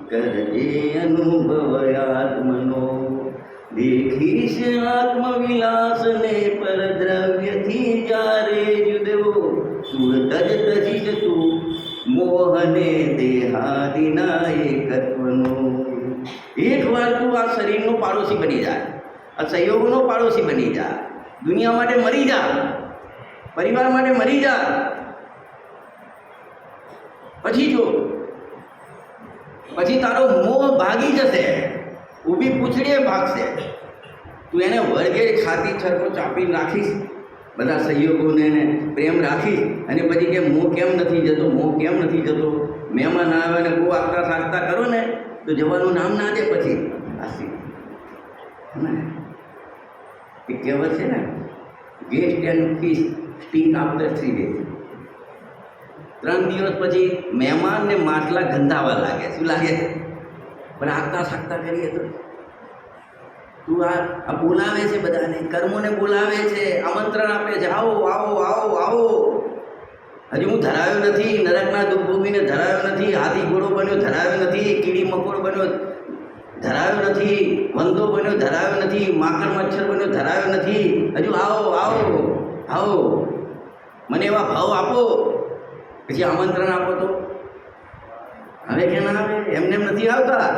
કરજે અનુભવ આત્મનો. દેખીશ આત્મવિલાસને પર દ્રવ્યથી જ્યારે જુદવો, તું તજીશ તું મોહને દેહાદીના એકત્વનો. એક વાર તું આ શરીરનો પાડોશી બની જા, આ સંયોગનો પાડોશી બની જા, દુનિયા માટે મરી જા, પરિવાર માટે મરી જા. પછી જો, પછી તારો મોહ ભાગી જશે, ઊભી પૂંછડીએ ભાગશે. તું એને વર્ગે છાતી છરકો ચાપી રાખીશ, બધા સહયોગોને પ્રેમ રાખીશ, અને પછી કે મોં કેમ નથી જતો. મહેમાન આવે ને બહુ આગતા કરો ને, તો જવાનું નામ ના દે. પછી આસી એ કહેવત છે ને, guest and fish stink after 3 days. 3 દિવસ પછી મહેમાન ને માટલા ગંધાવા લાગે. શું લાગે? પણ આગતા કરીએ તો તું આ બોલાવે છે બધાને, કર્મોને બોલાવે છે, આમંત્રણ આપે છે, આવો આવો આવો આવો. હજી હું ધરાવ્યો નથી, નરકના દુઃખ ભોગવીને ધરાવ્યો નથી, હાથી ઘોડો બન્યો ધરાવ્યો નથી, કીડી મકોડ બન્યો ધરાવ્યો નથી, વંદો બન્યો ધરાવ્યો નથી, માખણ મચ્છર બન્યો ધરાવ્યો નથી. હજુ આવો આવો આવો, મને એવા ભાવ આપો, પછી આમંત્રણ આપો. તો હવે કે ના આવે? એમને એમ નથી આવતા.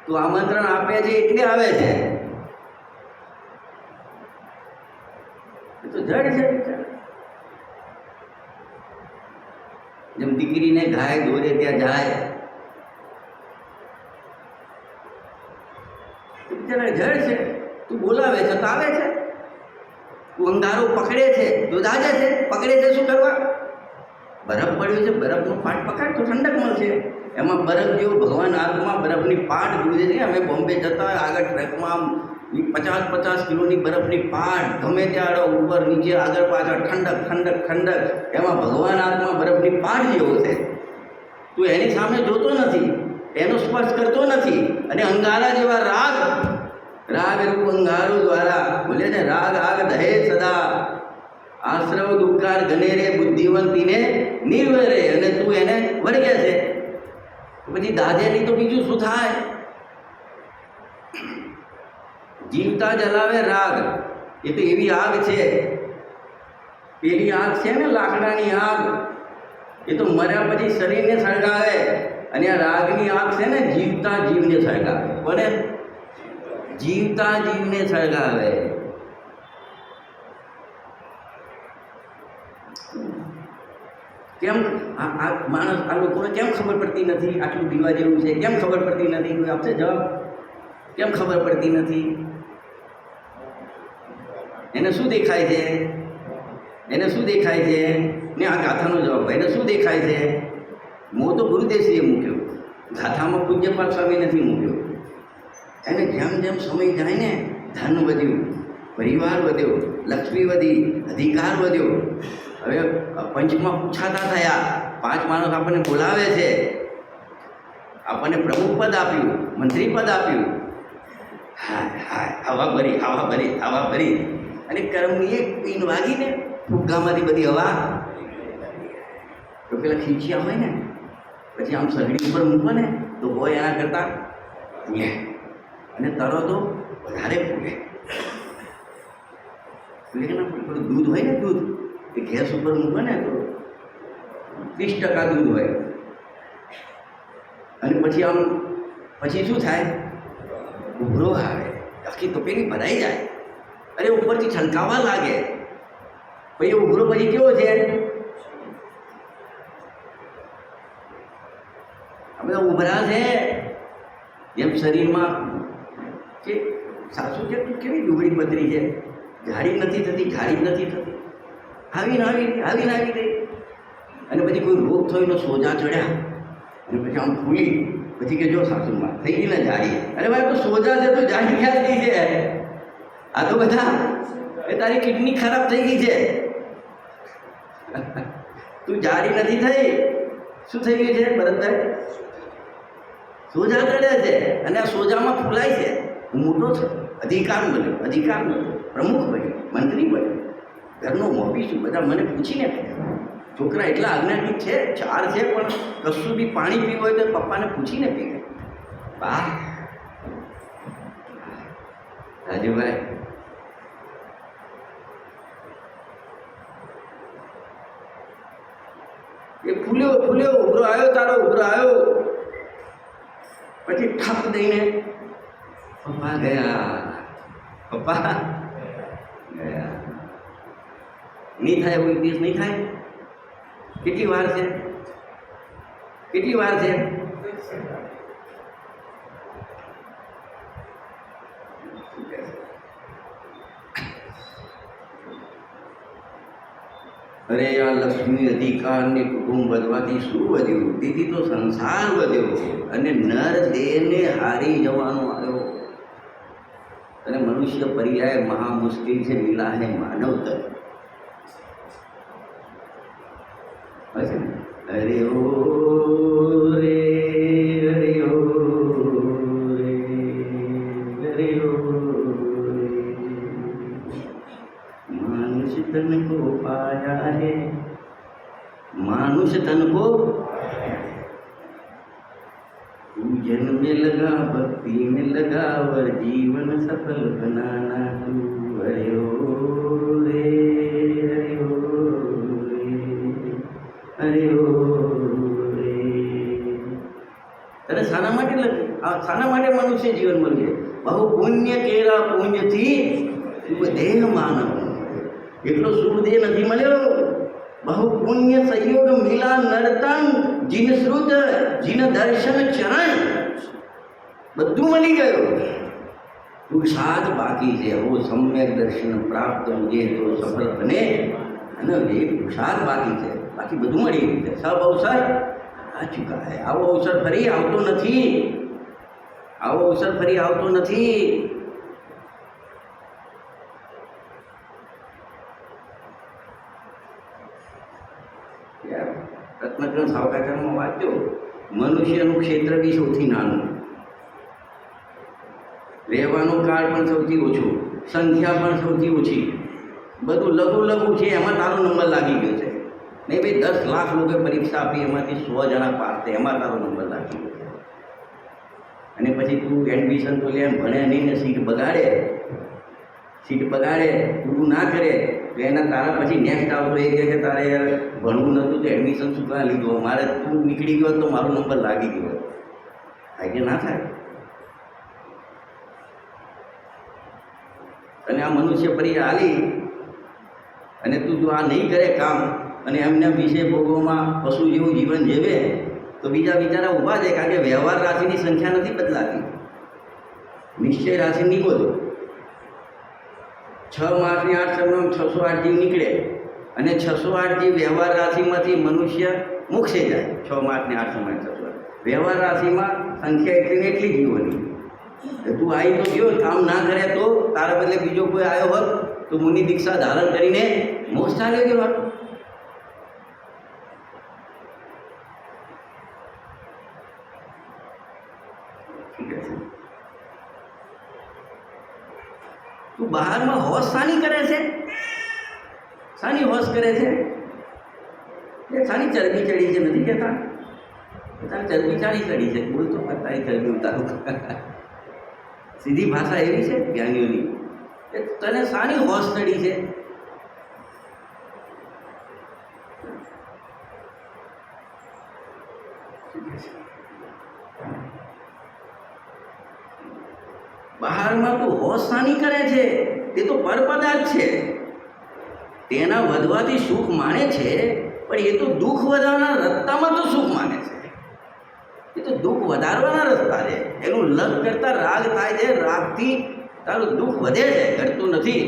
તો આમંત્રણ આપે છે એટલે આવે છે. તો જડ છે. જેમ દીકરીને ગાય દોરે ત્યાં જાય, જડ છે. તું બોલાવે છે તો આવે છે. તું અંગારો પકડે છે તો દાજે છે. પકડે છે શું કરવા? બરફ પડ્યો છે, બરફનો પાટ પકડ તો ઠંડક મળશે. એમાં બરફ જેવો ભગવાન આત્મા બરફની પાટ ગુજે છે. અમે બોમ્બે જતા હોય આગળ ટ્રેકમાં 50 કિલોની બરફની પાટ, ગમે ત્યાં ઉપર નીચે આગળ પાછળ ઠંડક ઠંડક ઠંડક. એમાં ભગવાન આત્મા બરફની પાટ જેવો છે. તું એની સામે જોતો નથી, એનો સ્પર્શ કરતો નથી. અને અંગારા જેવા રાગ રૂપ અંગારો દ્વારા બોલે છે, રાગ આગ દહે સદા, આશ્રવ દુઃખાર ગનેરે બુદ્ધિવંતીને નિર્વરે. અને તું એને વળગે છે. પછી દાજેલી તો બીજું શું થાય? જીવતા જલાવે રાગ. એ તો એવી આગ છે. પેલી આગ છે ને લાકડાની આગ, એ તો મર્યા પછી શરીરને સળગાવે. અને આ રાગની આગ છે ને જીવતા જીવને સળગાવે. કોને? જીવતા જીવને સળગાવે. કેમ આ માણસ, આ લોકોને કેમ ખબર પડતી નથી આટલું દીવા જેવું છે? કેમ ખબર પડતી નથી? કોઈ આપશે જવાબ? કેમ ખબર પડતી નથી? એને શું દેખાય છે? એને શું દેખાય છે? ને આ ગાથાનો જવાબ, એને શું દેખાય છે? મોં તો ગુરુદેવશ્રીએ મૂક્યો, ગાથામાં પૂજ્યપાદ સ્વામી નથી મૂક્યો. એને જેમ જેમ સમય જાય ને, ધન વધ્યું, પરિવાર વધ્યો, લક્ષ્મી વધી, અધિકાર વધ્યો. હવે પંચમાં પૂછાતા થયા. 5 માણસ આપણને બોલાવે છે, આપણને પ્રમુખ પદ આપ્યું, મંત્રી પદ આપ્યું. હાય હાય, હવા ભરી. અને કર્મની એક પીન વાગીને ફુગ્ગામાંથી બધી હવા. તો પેલા ખીંચ્યા હોય ને, પછી આમ સગડી ઉપર મૂકો ને તો હોય એના કરતાં ફૂલે. અને તરો તો વધારે ફૂલે. ફૂલે કે ના? થોડું દૂધ હોય ને, દૂધ એ ગેસ ઉપર મૂકો ને તો 30% દૂધ હોય. અને પછી શું થાય? ઉભરો આવે, આખી તપેલી ભરાઈ જાય. અરે ઉપરથી છલકાવા લાગે. પછી ઉભરો પછી કેવો છે? આ બધા ઉભરા છે. જેમ શરીરમાં કે સાસુ છે, તું કેવી ડુંગળી પતરી છે, જાડી નથી થતી. આવીને આવી ગઈ. અને પછી કોઈ રોગ થયો, સોજા ચડ્યા, અને પછી આમ ફૂલી. પછી કે જો સાસુમાં થઈ ગઈ ને જાડી. અરે ભાઈ, તો સોજા છે તો જાડી ક્યાં થઈ છે? આ તો બધા એ તારી કિડની ખરાબ થઈ ગઈ છે. તું જાડી નથી થઈ. શું થઈ ગઈ છે ભરતભાઈ? સોજા ચડે છે. અને આ સોજામાં ફૂલાય છે. હું મોટો છું, અધિકાર મળ્યો, પ્રમુખ બન્યો, મંત્રી બન્યો, ઘરનો મોભી છું. બધા મને પૂછીને છોકરા એટલા આજ્ઞાનિક છે, 4 છે, પણ કશું બી પાણી પીવું હોય તો પપ્પાને પૂછીને પીવે. વાહ રાજુભાઈ, એ ફૂલ્યો ઉભરો આવ્યો. પછી ઠપ દઈને પપ્પા ગયા. નહીં થાય કોઈ દિવસ, નહીં થાય. કેટલી વાર છે? અરે આ લક્ષ્મી અધિકારને કુટુંબ વધવાથી શું વધ્યું? તેથી તો સંસાર વધ્યો અને નર દેહને હારી જવાનો આવ્યો. અને મનુષ્ય પર્યાય મહા મુશ્કેલ છે, મિલા હે માનવ તક. અરે ઓ રે, અરે ઓ રે, અરે ઓ तन को पूजन में लगा, भक्ति में लगा, और जीवन सफल बनाना तू। हरे हो रे, हरे हो रे, हरे हो रे। तने शाना माटे लगे, शाना माटे मनुष्य जीवन मळ्યું છે? बहु पुण्य केला पुण्य थी शुभ देह मानव, એટલો શુભ દેહ નથી મળ્યો। बहु पुण्य संयोग मिला नर्तन, जिन श्रुत जिन दर्शन चरण, બધું મળી ગયું। પુરુષાર્થ બાકી છે, वो सम्यक दर्शन प्राप्त मुझे तो सफल बने, અને એ પુરુષાર્થ બાકી છે, બાકી બધું મળી ગયું છે। સબ અવસર આ ચૂકા है। આવો અવસર ફરી આવતો નથી, આવો અવસર ફરી આવતો નથી। રત્નકરણ સાવકાકરમાં વાંચ્યો, મનુષ્યનું ક્ષેત્ર બી સૌથી નાનું, રહેવાનો કાળ પણ સૌથી ઓછો, સંખ્યા પણ સૌથી ઓછી, બધું લઘુ લઘુ છે। એમાં તારો નંબર લાગી ગયો છે। નહીં ભાઈ 10 લાખ લોકોએ પરીક્ષા આપી, એમાંથી 100 જણા પાસ થાય, એમાં તારો નંબર લાગી ગયો છે। અને પછી તું એડમિશન તો લે, ભણે નહીં ને સીટ બગાડે, પૂરું ના કરે તો એના તારા પછી નેક્સ્ટ આવતો એ કહે કે તારે યાર ભણવું નહોતું તો એડમિશન શું કાં લીધું, મારે તું નીકળી ગયો તો મારો નંબર લાગી ગયો, થાય કે ના થાય? અને આ મનુષ્ય પરી હાલી અને તું જો આ નહીં કરે કામ, અને એમના વિશે ભોગવમાં પશુ જેવું જીવન જીવે, તો બીજા બિચારા ઊભા છે, કારણ કે વ્યવહાર રાશિની સંખ્યા નથી બદલાતી, નિશ્ચય રાશિ નહીં બોલો। 6 માસની 8 સમયમાં 608 જીવ નીકળે, અને 608 જીવ વ્યવહાર રાશિમાંથી મનુષ્ય મોક્ષે જાય। 6 માસની 8 સમયમાં 608 વ્યવહાર રાશિમાં સંખ્યા એટલી ને એટલી જીવોની। તું આવી તો ગયો, કામ ના કરે તો તારા બદલે બીજો કોઈ આવ્યો હોત તો મુનિ દીક્ષા ધારણ કરીને મોક્ષ ચાલ્યો ગયો હોત। તું બહારમાં હોશ શાની કરે છે? શાની હોશ કરે છે? એ શાની ચરબી ચડી છે નથી કહેતા? તારી ચરબી ચાલી ચડી છે, બોલ તો તારી ચરબી ઉતારું। સીધી ભાષા એવી છે જ્ઞાનીઓની, કે તને શાની હોશ ચડી છે? બહારમાં તું હોશ શાની કરે છે? તે તો પરપદાર્થ છે, તેના વધવાથી સુખ માણે છે, પણ એ તો દુઃખ વધારવાના રસ્તામાં તો સુખ માને છે। એ તો દુઃખ વધારવાના રસ્તા છે, એનું લગ કરતા રાગ થાય છે, રાગથી તારું દુઃખ વધે છે, ઘટતું નથી,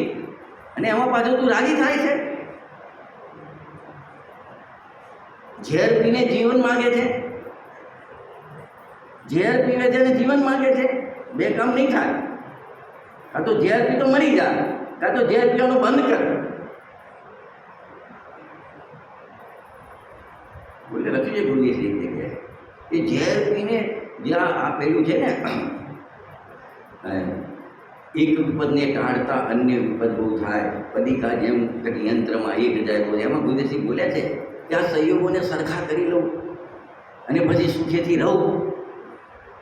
અને એમાં પાછું તું રાજી થાય છે। ઝેર પીને જીવન માગે છે, ઝેર પીવે છે અને જીવન માગે છે, બે કામ નહીં થાય। કાં તો ઝેર પી તો મરી જા, કાં તો ઝેર પીવાનું બંધ કર। બોલે લખી છે ગુરુએ એક જગ્યાએ, એ ઝેર પીને જ્યાં આ પેલું છે ને, એક વિપદને ટાળતા અન્ય વિપદ બહુ થાય, પદિકા જેમ યંત્રમાં એક જાય બોલે, એમાં ગુરુદેવસિંહ બોલ્યા છે કે આ સંયોગોને સરખા કરી લઉં અને પછી સુખેથી રહું,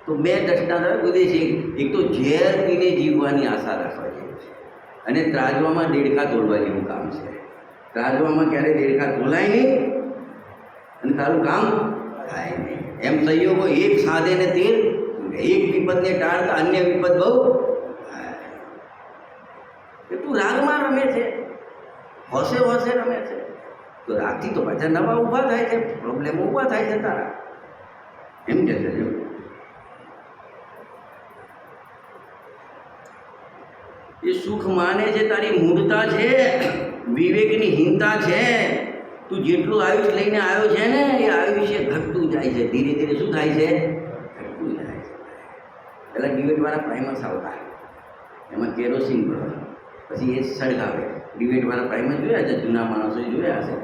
તો બે દ્રષ્ટાંત ગુરુદેવસિંહ, એક તો ઝેર પીને જીવવાની આશા રાખવા જેવું છે, અને ત્રાજવામાં દેડકા તોડવા જેવું કામ છે। ત્રાજવામાં ક્યારે દેડકા તોલાય નહીં અને તારું કામ થાય નહીં। એમ સંયોગો એક સાધે ને તીર, એક વિપદને ટાળતા અન્ય વિપદ બહુ થાય। તું રાગમાં રમે છે, હોશે હોશે રમે છે, તો રાગથી તો પાછા નવા ઊભા થાય છે, પ્રોબ્લેમ ઊભા થાય છે તારા, એમ કે છે। એ સુખ માને છે તારી મૂઢતા છે, વિવેકની હીનતા છે। તું જેટલું આયુષ્ય લઈને આવ્યો છે ને, એ આયુષ્ય ઘટતું જાય છે, ધીરે ધીરે શું થાય છે? ઘટતું જાય છે। પહેલાં ડિબેટવાળા પ્રાઇમર્સ આવતા, એમાં કેરોસીન ભરવાનું, પછી એ સળગાવે। ડિબેટવાળા પ્રાઇમર્સ જોયા છે, જૂના માણસો જોયા હશે,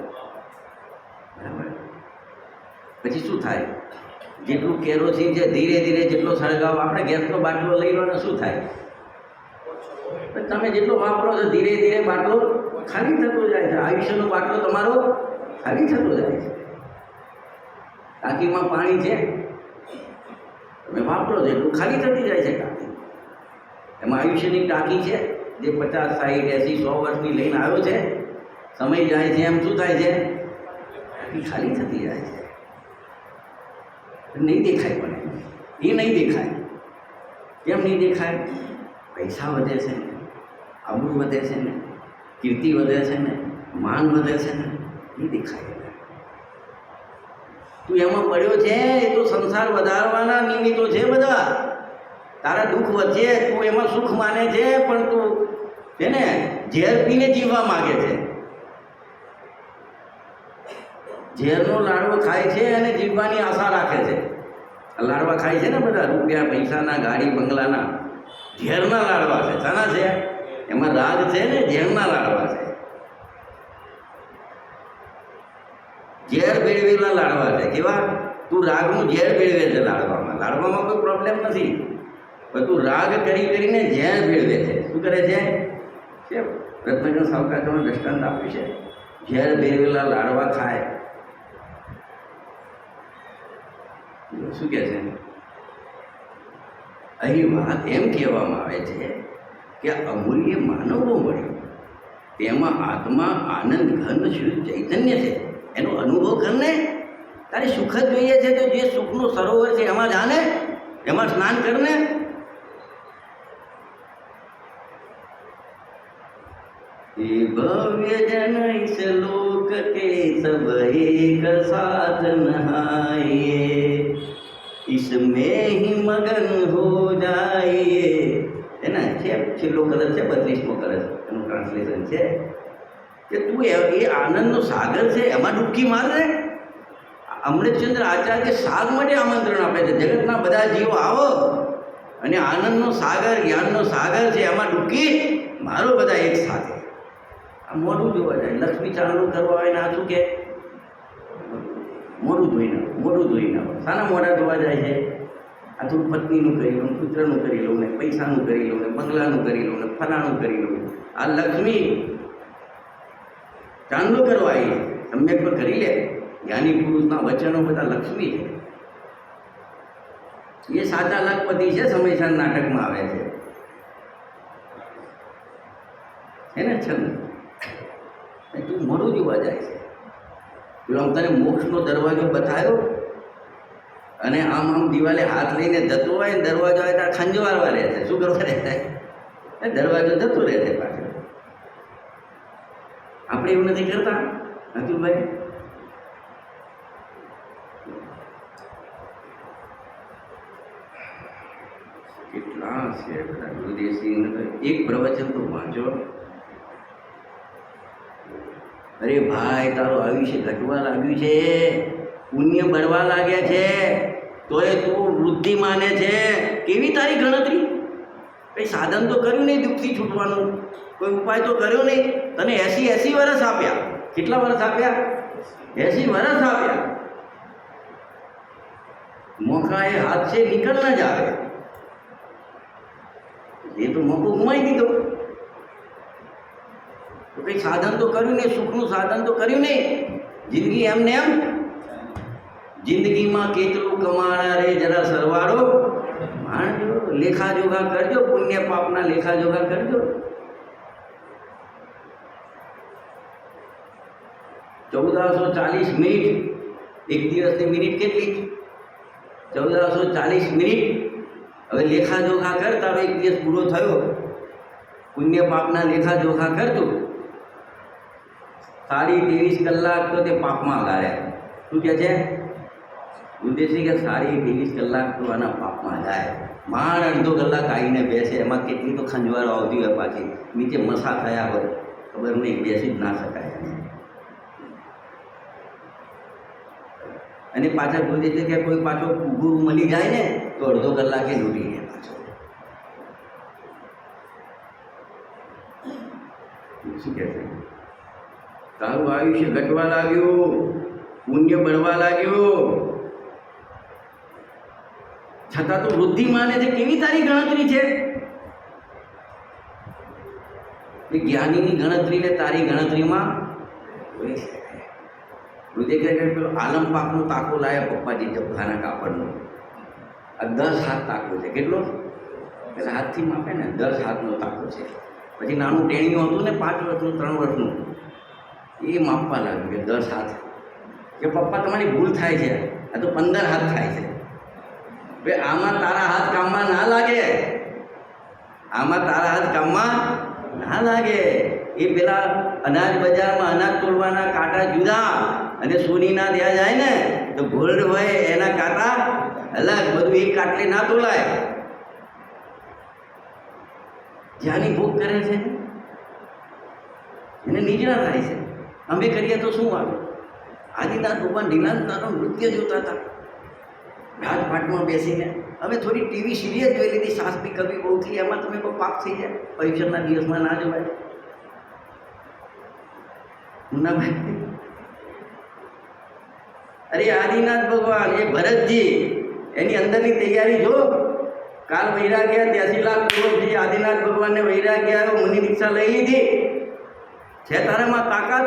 બરાબર? પછી શું થાય? જેટલું કેરોસીન છે ધીરે ધીરે જેટલો સળગાવો, આપણે ગેસનો બાટલો લઈ લો ને શું થાય? તમે જેટલો વાપરો છો ધીરે ધીરે બાટલો ખાલી થતો જાય છે, આયુષ્યનો બાટલો તમારો ખાલી થતો જાય છે। ટાંકીમાં પાણી છે, તમે વાપરો છો એટલું ખાલી થતી જાય છે ટાંકી. એમાં આયુષ્યની ટાંકી છે જે 50, 60, 80, 100 વર્ષની લઈને આવ્યો છે. સમય જાય છે એમ શું થાય છે? ટાંકી ખાલી થતી જાય છે. નહીં દેખાય, પણ એ નહીં દેખાય. કેમ નહીં દેખાય? પૈસા વધે છે ને, આબરૂ વધે છે ને, કીર્તિ વધે છે ને, માન વધે છે ને, નહીં દેખાય. તું એમાં પડ્યો છે એ તો સંસાર વધારવાના નિમિત્તો છે બધા. તારા દુઃખ વધે, તું એમાં સુખ માને છે, પણ તું છે ને ઝેર પીને જીવવા માગે છે. ઝેરનો લાડવો ખાય છે અને જીવવાની આશા રાખે છે. લાડવા ખાય છે ને બધા, રૂપિયા પૈસાના, ગાડી બંગલાના. ઝેરના લાડવા છે. શાના છે? એમાં રાગ છે ને, ઝેરના લાડવા છે. ઝેર ભેળવેલા લાડવા છે. કેવા? તું રાગનું ઝેર ભેળવે છે લાડવામાં. લાડવામાં કોઈ પ્રોબ્લેમ નથી, પણ તું રાગ કરીને ઝેર ભેળવે છે. શું કરે છે? રત્નાકર સાવકારનું દ્રષ્ટાંત આપ્યું છે. ઝેર ભેળવેલા લાડવા ખાય. શું કહે છે? અહીં વાત એમ કહેવામાં આવે છે કે અમૂલ્ય માનવો મળ્યો, તેમાં આત્મા આનંદ ઘન શુદ્ધ ચૈતન્ય છે. એનો અનુભવ કરને. તારે સુખ જ જોઈએ છે તો જે સુખનું સરોવર છે એમાં જાને, એમાં સ્નાન કરને. ये भव्य जन इस लोक के सब एक साथ नहाइए, इसमें ही मगन हो जाइए. એના છેલ્લો કલર છે, 32મો કલર એનું ટ્રાન્સલેશન છે કે તું એ આનંદનો સાગર છે એમાં ડૂબકી મારે. અમૃતચંદ્ર આચાર્ય સાગ માટે આમંત્રણ આપે છે. જગતના બધા જીવો આવો અને આનંદનો સાગર, જ્ઞાનનો સાગર છે એમાં ડૂબકી મારો બધા એક સાથે. આ મોઢું જોવા જાય, લક્ષ્મી ચાંદલો કરવા હોય ને આ શું કે મોઢું ધોઈને શાના મોઢા ધોવા જાય છે? આ થોડું પત્નીનું કરી લઉં, પુત્રનું કરી લઉં ને, પૈસાનું કરી લઉં ને, બંગલાનું કરી લઉં ને, ફલાણું કરી લઉં. આ લક્ષ્મી ચાંદલો કરવા આવી સમ્યક પર કરી લે. જ્ઞાની પુરુષના વચનો બધા લક્ષ્મી છે. એ સાચા લખપતિ છે. સમયસાર નાટકમાં આવે છે ને છંદ. તું મોડું જોવા જાય છે. પેલો આમ તને મોક્ષનો દરવાજો બતાવ્યો અને આમ દિવાલે હાથ લઈને જતો હોય ને દરવાજો આવે ત્યાં ખંજવારવા રહે છે. શું કરવા રહે છે? દરવાજો જતો રહે છે પાછળ. આપણે એવું નથી કરતા ભાઈ? કેટલા છે બધા ગુરુદેવસિંહ. એક પ્રવચન તો વાંચો. અરે ભાઈ, તારું આયુષ્ય ઘટવા લાગ્યું છે, પુણ્ય બળવા લાગ્યા છે, તોય તું વૃદ્ધિ માને છે. કેવી તારી ગણતરી? કંઈ સાધન તો કર્યું નહીં દુઃખથી છૂટવાનું, કોઈ ઉપાય તો કર્યો નહીં. તને 80 વર્ષ આપ્યા. કેટલા વર્ષ આપ્યા? 80 વર્ષ આપ્યા. મોકા એ હાથ છે નીકળ ના જ આવે. એ તો મોકો ગુમાવી દીધો. તો કંઈ સાધન તો કર્યું નહીં, સુખનું સાધન તો કર્યું નહીં. જિંદગી એમને એમ. જિંદગીમાં કેટલું કમાણા રે જરા સરવાળો માણજો. લેખાજોખા કરજો, પુણ્ય પાપના લેખાજોખા કરજો. 1440 મિનિટ. એક દિવસની મિનિટ કેટલી? 1440 મિનિટ. હવે લેખાજોખા કર. તારો એક દિવસ પૂરો થયો, પુણ્ય પાપના લેખાજોખા કરજો. 23.5 કલાક તો તે પાપમાં ગાળ્યા. શું કહે છે ગુરુદેવસિંહ? કે 23.5 કલાક તો આના પાપમાં જાય. માંડ અડધો કલાક આવીને બેસે, એમાં કેટલી તો ખંજવારો આવતી હોય, પાછી નીચે મસા થયા હોય, ખબર નહીં, બેસી જ ના શકાય. અને પાછા ગુરુદેવ કે કોઈ પાછો ગુરુ મળી જાય ને તો અડધો કલાકે લૂટી ગયા પાછો. શું કહે છે? તારું આયુષ્ય ઘટવા લાગ્યું, પુણ્ય બળવા લાગ્યું, છતાં તું વૃદ્ધિ માને છે. કેવી તારી ગણતરી છે? જ્ઞાનીની ગણતરી ને તારી ગણતરીમાં રુધિર કહે પેલો આલમ પાકનો તાકો લાયા પપ્પાજી જબ્ભાના કાપડનો. આ 10 હાથ તાકો છે. કેટલો? એટલે હાથથી માપે ને, 10 હાથનો તાકો છે. પછી નાનું ટેણીયું હતું ને 5 વર્ષનું 3 વર્ષનું, એ માપવા લાગ્યું કે 10 હાથ. કે પપ્પા તમારી ભૂલ થાય છે, આ તો 15 હાથ થાય છે. ભાઈ આમાં તારા હાથ કામમાં ના લાગે, આમાં તારા હાથ કામમાં ના લાગે. એ પેલા અનાજ બજારમાં અનાજ તોડવાના કાંટા જુદા અને સોનીના ત્યાં જાય ને તો ગોલ્ડ હોય એના કાંટા અલગ. બધું એક કાટલે ના તોલાય. જ્યાંની ભૂખ કરે છે એને નિજરા થાય છે. અમે કરીએ તો શું આવે? આદિનાથ ભગવાન નીલાંતાનું નૃત્ય જોતા હતા રાજપાટમાં બેસીને. હવે થોડી ટીવી સિરિયલ જોઈ લીધી, સાસ ભી કભી બહુ થી, એમાં તમે કોઈ પાપ થઈ જાય. પરીક્ષણના દિવસમાં ના જોવાય. મુન્નાભાઈ, અરે આદિનાથ ભગવાન એ ભરતજી એની અંદરની તૈયારી જો. કાલ વૈરાગ્ય 83 લાખ પૂર્વજી આદિનાથ ભગવાનને વૈરાગ્ય આવ્યો, મુનિ દીક્ષા લઈ લીધી છે. તારામાં તાકાત.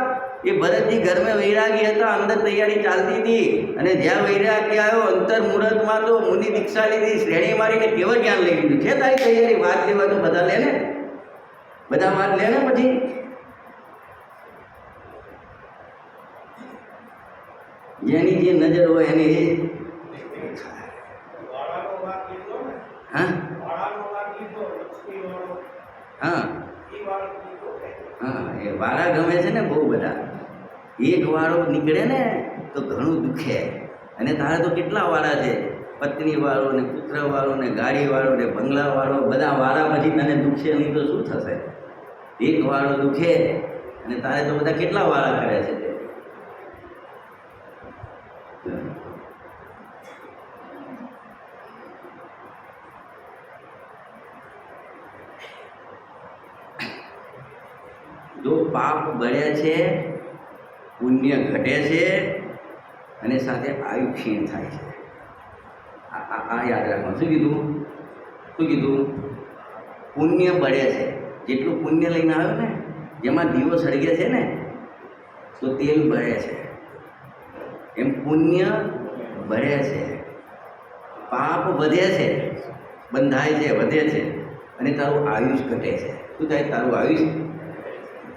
એ ભરતજી ઘરમાં વૈરાગી હતા, અંદર તૈયારી ચાલતી હતી, અને જ્યાં વૈરાગ્ય આવ્યો અંતર મુહૂર્તમાં તો મુનિ દીક્ષા લીધી, શ્રેણી મારીને કેવળ જ્ઞાન લઈ લીધું છે. તારી તૈયારી વાત લેવા તો બધા લે ને, બધા વાત લે ને. પછી જેની જે નજર હોય એની એ હા હા હા એ વાળા ગમે છે ને બહુ બધા. એક વાળો નીકળે ને તો ઘણું દુખે. અને તારે તો કેટલા વાળા છે, પત્ની વાળો ને પુત્ર વાળો ને ગાડી વાળો ને બંગલા વાળો, બધા વાળા પછી તને દુખશે નહીં તો શું થશે? એક વાળો દુખે અને તારે તો બધા કેટલા વાળા કરે છે. જો પાપ બળે છે, પુણ્ય ઘટે છે અને સાથે આયુ ક્ષીણ થાય છે. આ યાદ રાખવાનું. શું કીધું? પુણ્ય બળે છે. જેટલું પુણ્ય લઈને આવ્યો ને, જેમાં દીવો સળગે છે ને તો તેલ બળે છે, એમ પુણ્ય બળે છે. પાપ વધે છે, બંધાય છે, વધે છે, અને તારું આયુષ ઘટે છે. શું થાય? તારું આયુષ.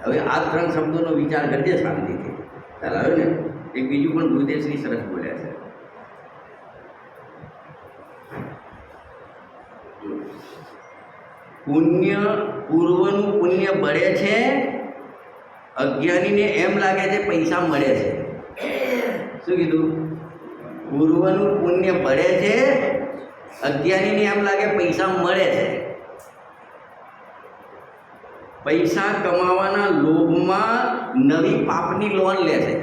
હવે આ 3 શબ્દોનો વિચાર કરજે શાંતિથી. ચાલ આવ્યો ને. એક બીજું પણ ગુરુદેવશ્રી સરસ બોલ્યા છે. પૂર્વનું પુણ્ય બળે છે, અજ્ઞાનીને એમ લાગે છે પૈસા મળે છે. શું કીધું? પૂર્વનું પુણ્ય બળે છે, અજ્ઞાનીને એમ લાગે પૈસા મળે છે. પૈસા કમાવાના લોભમાં નવી પાપની લોન લે છે.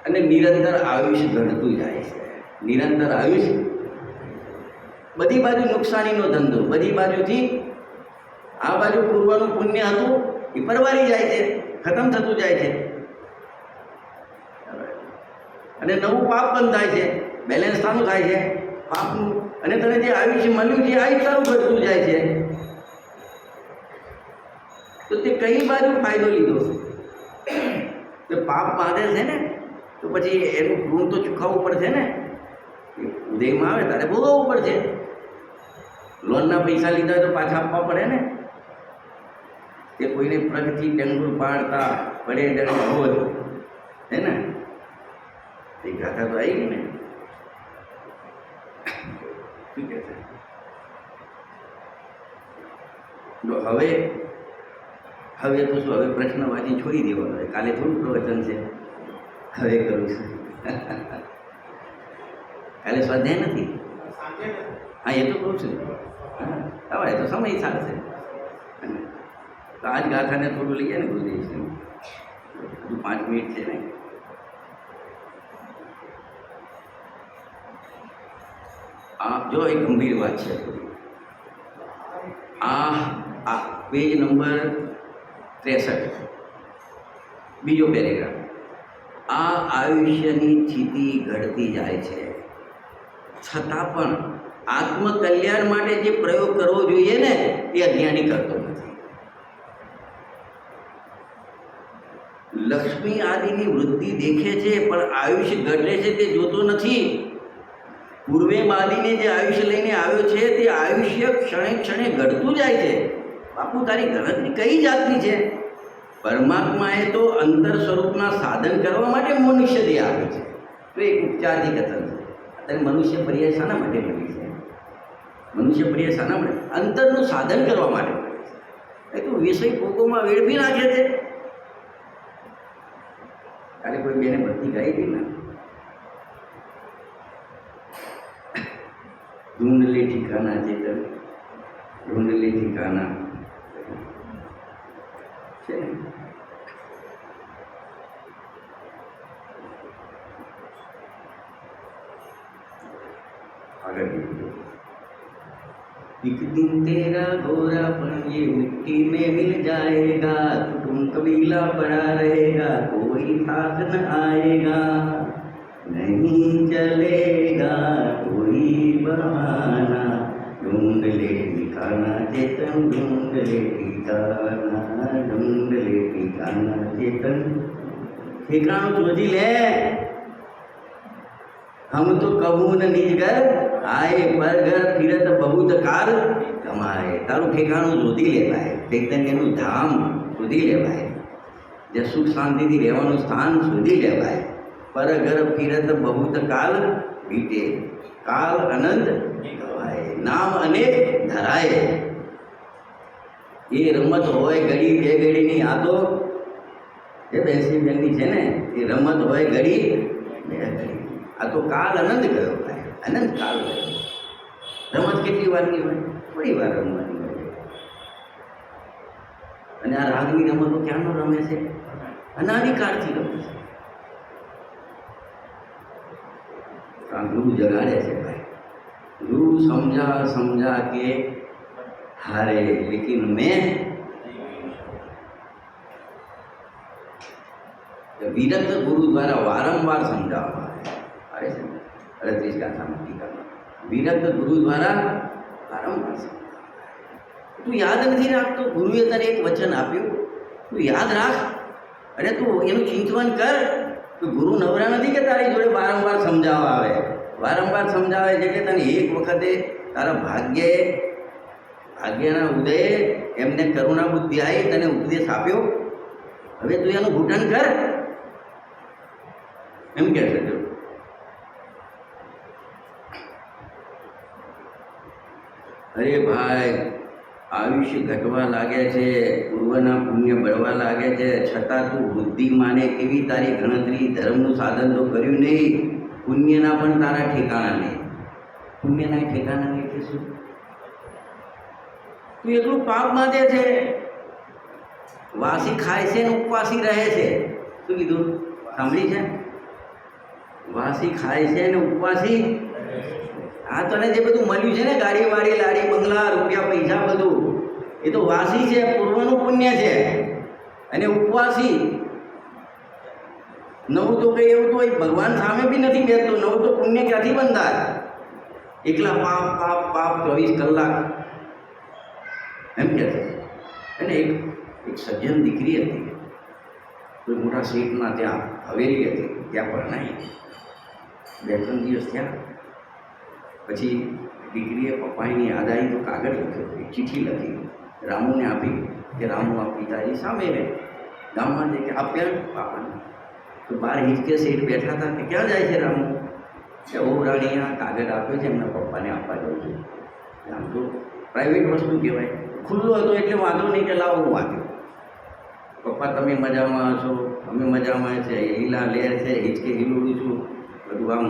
અને નિરંતર આયુષ ઘટતું જાય છે. નિરંતર આયુષ. બધી બાજુ નુકસાનીનો ધંધો, બધી બાજુથી. આ બાજુ પૂર્વનું પુણ્ય હતું એ પરવારી જાય છે, ખતમ થતું જાય છે, અને નવું પાપ બંધાય છે. બેલેન્સ સારું થાય છે પાપનું, અને તને જે આયુષ્ય મળ્યું છે આ સારું ઘટતું જાય છે. તો તે કઈ બાજુ ફાયદો લીધો? તો પાપ બાંધે છે ને તો પછી એનું ઋણ તો ચૂકવવું પડશે ને. ઉદયમાં આવે તારે ભોગવવું પડશે. લોનના પૈસા લીધા તો પાછા આપવા પડે ને. તે કોઈને પ્રગતિ ડંગુર પાડતા પડે ડર રોજ હે ને, એ ગાથા તો આવી ગઈ ને. શું કહે છે? હવે તો શું, હવે પ્રશ્નવાચી છોડી દેવાનો. કાલે થોડું પ્રવચન છે, હવે કરું છું. કાલે સ્વાધ્યાય નથી. હા, એ તો કહું છું. હવે તો સમય ચાલશે. તો આજ ગાથાને થોડું લઈએ ને ગુરુદેવશ્રી, હજુ 5 મિનિટ છે ને. આ જો એક ગંભીર વાત છે. આ પેજ નંબર 63, બીજો પેરેગ્રાફ. આ આયુષ્યની સ્થિતિ ઘટતી જાય છે, છતાં પણ આત્મકલ્યાણ માટે જે પ્રયોગ કરવો જોઈએ ને એ અજ્ઞાની કરતો નથી. લક્ષ્મી આદિની વૃદ્ધિ દેખે છે, પણ આયુષ્ય ઘટે છે તે જોતો નથી. પૂર્વે બાદીને જે આયુષ્ય લઈને આવ્યો છે તે આયુષ્ય ક્ષણે ક્ષણે ઘટતું જાય છે. બાપુ, તારી ગણતરી કઈ જાતની છે? પરમાત્માએ તો અંતર સ્વરૂપના સાધન કરવા માટે મનુષ્ય દેહ આપ્યો છે. તો એક ઉપચારથી કથન છે. અત્યારે મનુષ્ય પર્યાય શાના માટે મળી છે? મનુષ્ય પર્યાય શાના માટે? અંતરનું સાધન કરવા માટે મળી છે. એ તો વિષય ભોગોમાં વેડફી નાખે છે. કાલે કોઈ બેને ભક્તિ ગાઈ હતી ને, ઢૂંઢ લે ઠિકાના ચેતન, ઢૂંઢ લે ઠિકાના છે ને. આગળ एक दिन तेरा गोरापन ये मिट्टी में मिल जाएगा, तुम कबीला पड़ा रहेगा, कोई साथ न आएगा, नहीं चलेगा कोई बहाना, ढूंढ ले ठिकाना चेतन, ढूंढ ले ठिकाना, ढूंढ ले ठिकाना चेतन. ठिकाना शोधी ले. हम तो कहूँ न निज घर आए, पर घर फिरत बहुत कार कमाए. तारू ठेकाणું શોધી લેવાય, ચૈતન્યનું ધામ શોધી લેવાય, જે સુખ શાંતિથી રહેવાનું સ્થાન શોધી લેવાય. પર ઘર ફિરત બહુત કાલ વીતે, કાલ અનંત ગવાય, નામ અનેક ધરાય. એ રમત હોય ઘડી બે ઘડીની, આ તો એ બેસી બેનની છે ને, એ રમત હોય ઘડી બે ઘડી. આ તો કાલ અનંત ગયો ભાઈ, અનંત કાલ ગયો. રમત કેટલી વારની હોય? થોડી વાર રમવાની હોય. અને આ રાગની રમતો ક્યાંનો રમે છે? અનાદિકાળથી રમે છે. આ ગુરુ જગાડે છે ભાઈ. ગુરુ સમજા સમજા કે હારે, લેકિન મેં વિરક્ત ગુરુ દ્વારા વારંવાર સમજાવવામાં આવે છે. 38 ગાથામાં ટીકામાં વિરક્ત ગુરુ દ્વારા વારંવાર સમજાવવામાં. તું યાદ નથી રાખતો? ગુરુએ તને એક વચન આપ્યું, તું યાદ રાખ અને તું એનું ચિંતન કર. તો ગુરુ નવરા નથી કે તારી જોડે વારંવાર સમજાવવા આવે. વારંવાર સમજાવે છે કે તને એક વખતે તારા ભાગ્યના ઉદયે એમને કરુણા બુદ્ધિ આવી, તને ઉપદેશ આપ્યો, હવે તું એનું ઘૂંટણ કર, એમ કહે છે. જો અરે ભાઈ, આયુષ્ય ઘટવા લાગે છે, પૂર્વના પુણ્ય બળવા લાગે છે, છતાં તું બુદ્ધિ માને કેવી તારી ગણતરી? ધર્મનું સાધન તો કર્યું નહીં, પુણ્યના પણ તારા ઠેકાણા નહીં. પુણ્યના ઠેકાણા નહીં એટલે શું? તું એટલું પાપ બાંધે છે, વાસી ખાય છે ને ઉપવાસી રહે છે. શું કીધું? સાંભળી છે? વાસી ખાય છે ને ઉપવાસી. આ તને જે બધું મળ્યું છે ને, ગાડી વાડી લાડી બંગલા રૂપિયા પૈસા બધું, એ તો વાસી છે, પૂર્વનું પુણ્ય છે. અને ઉપવાસી નવું તો કંઈ એવું તો ભગવાન સામે બી નથી બેસતું. નવું તો પુણ્ય ક્યાંથી બંધાય? એકલા પાપ પાપ પાપ 24 કલાક એમ કે છે. અને એક સજ્જન દીકરી હતી, કોઈ મોટા શેઠના ત્યાં હવેલી હતી, ત્યાં પરણાઈ. 2-3 દિવસ થયા પછી દીકરીએ પપ્પાની યાદ આવી તો કાગળ લખ્યો, એક ચિઠ્ઠી લખી, રામુને આપી કે રામુ આ પિતાજી સામે રહે, ગામમાં જઈ કે આપ્યા પાપાને. તો બહાર હિંચકે શેઠ બેઠા હતા કે ક્યાં જાય છે રામુ? કે ઓ રાણી, આ કાગળ આપ્યો છે, એમના પપ્પાને આપવા જાઉં છું. આમ તો પ્રાઇવેટ વસ્તુ કહેવાય. ખુલ્લો હતો એટલે વાંધો નહીં કે લાવો હું વાંચ્યો. પપ્પા તમે મજામાં છો? અમે મજામાં છે. હીલા લેર છે, હિંચકે હિલુડું છું, બધું આમ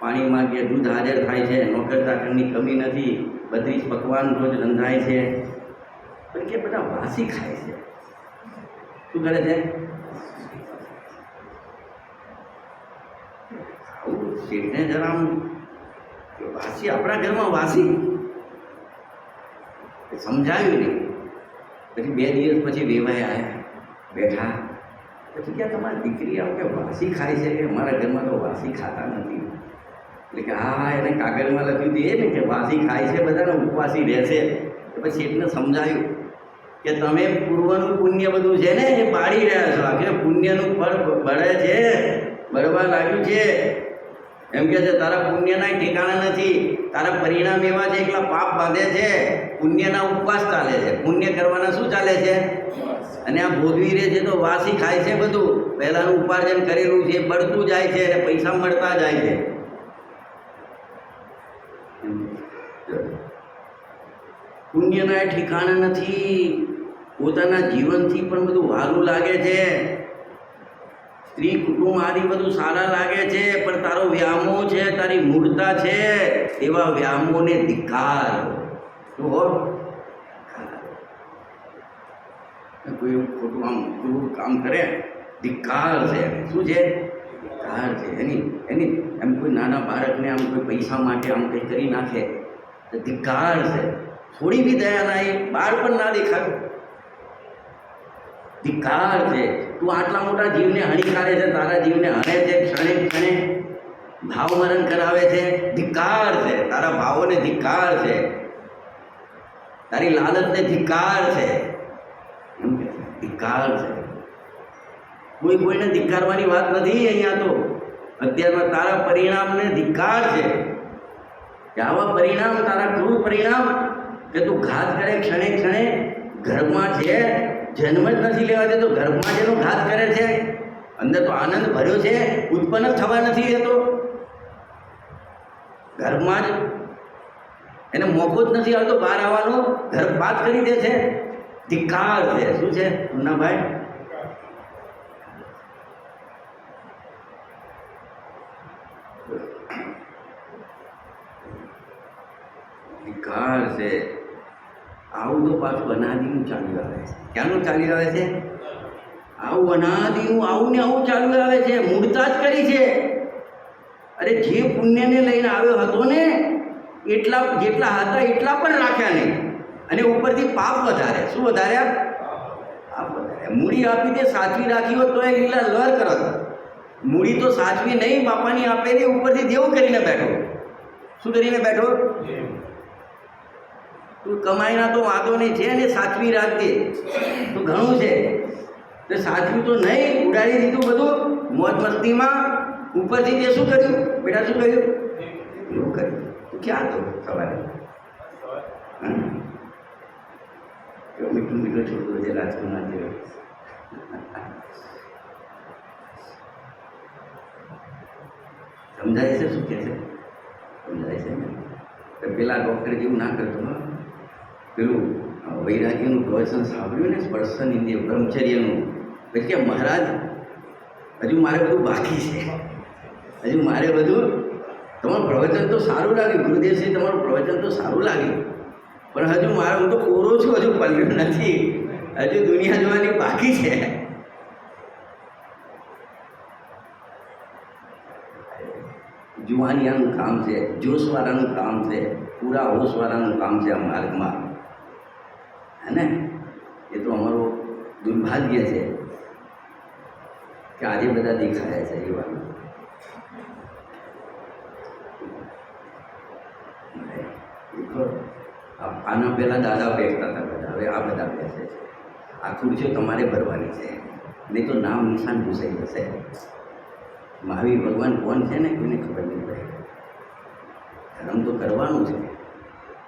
પાણી માગીએ, દૂધ હાજર થાય છે, નોકર ચાકરની કમી નથી, 32 પકવાન રોજ રંધાય છે. પણ કે બધા વાસી ખાય છે. શું કરે છે? આવું શેઠને જરા આમ વાસી, આપણા ઘરમાં વાસી સમજાયું નહીં. પછી 2 દિવસ પછી વેવાય આવ્યા, બેઠા. પછી ક્યાં તમારી દીકરી આવું કે વાસી ખાય છે? કે અમારા ઘરમાં તો વાસી ખાતા નથી. એટલે કે હા, એને કાગળમાં લખ્યું હતું એ ને કે વાસી ખાય છે, બધાને ઉપવાસી રહેશે. પછી શેઠને સમજાયું કે તમે પૂર્વનું પુણ્ય બધું છે ને એ બાળી રહ્યા છો. આખરે પુણ્યનું ફળ બળે છે, બળવા લાગ્યું છે. એમ કે છે તારા પુણ્યના ઠેકાણા નથી, તારા પરિણામ એવા છે એકલા પાપ બાંધે છે. પુણ્યના ઉપવાસ ચાલે છે, પુણ્ય કરવાના શું ચાલે છે? અને આ ભોગવી રહે છે તો વાસી ખાય છે બધું. પહેલાનું ઉપાર્જન કરેલું છે બળતું જાય છે અને પૈસા મળતા જાય છે. પુણ્યના ઠેકાણા નથી. પોતાના જીવનથી પણ બધું વાલું લાગે છે, સ્ત્રી કુટુંબ આદિ બધું સારા લાગે છે, પણ તારો વ્યામો છે, તારી મૂળતા છે, એવા વ્યામોને ધિક્કાર. કોઈ એવું ખોટું ક્રૂર કામ કરે, ધિક્કાર છે. શું છે? ધિક્કાર છે. એની એમ કોઈ નાના બાળકને આમ કોઈ પૈસા માટે આમ કંઈ કરી નાખે તો ધિક્કાર છે. થોડી બી દયા ના, એ બાળ પણ ના દેખાય, ધિક્કાર છે. તું આટલા મોટા જીવને હણીકારે છે, તારા જીવને હણે છે, ક્ષણે ક્ષણે ભાવ મરણ કરાવે છે, ધિક્કાર છે. તારા ભાવોને ધિક્કાર છે, તારી લાલચને ધિક્કાર છે. એમ કે ધિક્કાર છે. કોઈને ધિક્કારવાની વાત નથી અહીંયા. તો અત્યારમાં તારા પરિણામને ધિક્કાર છે. કે આવા પરિણામ, તારા ક્રૂર પરિણામ કે તું ઘાત કરે ક્ષણે ક્ષણે. ઘરમાં છે, જન્મ જ નથી લેવા દેતો, ગર્ભમાં જેનો ઘાત કરે છે, અંદર તો આનંદ ભર્યો છે, ઉત્પન્ન થવા નથી દેતો. ગર્ભમાં જ એને મોકો જ નથી આવતો બહાર આવવાનો, ગર્ભપાત કરી દે છે. ધિક્કાર છે. શું છે મુન્નાભાઈ? ધિક્કાર છે. આવું તો પાછું અનાદિનું ચાલ્યું આવે છે. ક્યાંનું ચાલ્યું આવે છે? આવું અનાદિનું આવું ને આવું ચાલ્યું આવે છે. મૂળતા જ કરી છે. અરે જે પુણ્યને લઈને આવ્યો હતો ને, એટલા જેટલા હતા એટલા પણ રાખ્યા નહીં, અને ઉપરથી પાપ વધારે. શું વધાર્યા? પાપ વધારે. મૂડી આપી દે, સાચવી રાખી હોત તો એ લીલા લર કરત. મૂડી તો સાચવી નહીં, બાપાની આપેલી, ઉપરથી દેવું કરીને બેઠો. શું કરીને બેઠો? તું કમાઈના તો વાંધો નહીં છે ને, સાચવી રાખજે તો ઘણું છે. તો સાચવું તો નહીં, ઉડાડી દીધું બધું મોજ મસ્તીમાં. ઉપરથી તે શું કર્યું બેટા? શું કર્યું? એવું કર્યું. તું ક્યાં હતો સવારે? મીઠું મીઠું છોકરો છે રાજકુમાર જેવો. સમજાય છે? શું કહે છે? સમજાય છે ને? પેલા ડૉક્ટર જેવું ના કરતો. પેલું વૈરાગ્યનું પ્રવચન સાંભળ્યું ને, સ્પર્શન ઇન્દ્રિય બ્રહ્મચર્યનું, પછી કે મહારાજ હજુ મારે બધું બાકી છે, હજુ મારે બધું. તમારું પ્રવચન તો સારું લાગ્યું ગુરુદેવશ્રી, તમારું પ્રવચન તો સારું લાગ્યું, પણ હજુ મારે, હું તો કોરો છું, હજુ પલ્યું નથી, હજુ દુનિયા જોવાની બાકી છે. જુવાનિયાનું કામ છે, જોશવાળાનું કામ છે, પૂરા હોશવાળાનું કામ છે આ માર્ગમાં. હે ને? એ તો અમારું દુર્ભાગ્ય છે કે આજે બધા દેખાયા છે એવા. આના પહેલાં દાદા બેસતા હતા બધા, હવે આ બધા બેસે છે. આ ખુરશીઓ તમારે ભરવાની છે, નહીં તો નામ નિશાન ઘૂસાઈ જશે. મહાવીર ભગવાન કોણ છે ને કોઈને ખબર નહીં પડે. ધર્મ તો કરવાનું છે,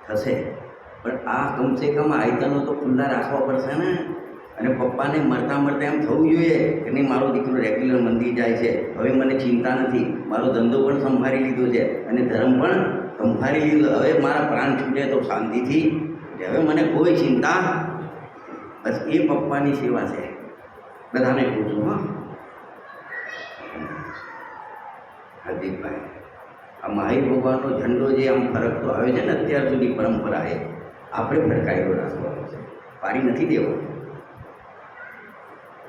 થશે, પણ આ કમસે કમ આયતનો તો ખુલ્લા રાખવા પડશે ને. અને પપ્પાને મરતા મરતા એમ થવું જોઈએ કે નહીં, મારો દીકરો રેગ્યુલર મંદિર જાય છે, હવે મને ચિંતા નથી, મારો ધંધો પણ સંભાળી લીધો છે અને ધર્મ પણ સંભાળી લીધો, હવે મારા પ્રાણ છૂટે તો શાંતિથી, હવે મને કોઈ ચિંતા. બસ એ પપ્પાની સેવા છે. બધાને પૂછું. હા હાર્દિકભાઈ, આ મહાવીર ભગવાનનો ઝંડો જે આમ ફરકતો આવ્યો છે ને અત્યાર સુધી પરંપરાએ, આપણે ફરકાયેલો રાખવાનો છે, પાડી નથી દેવાનો.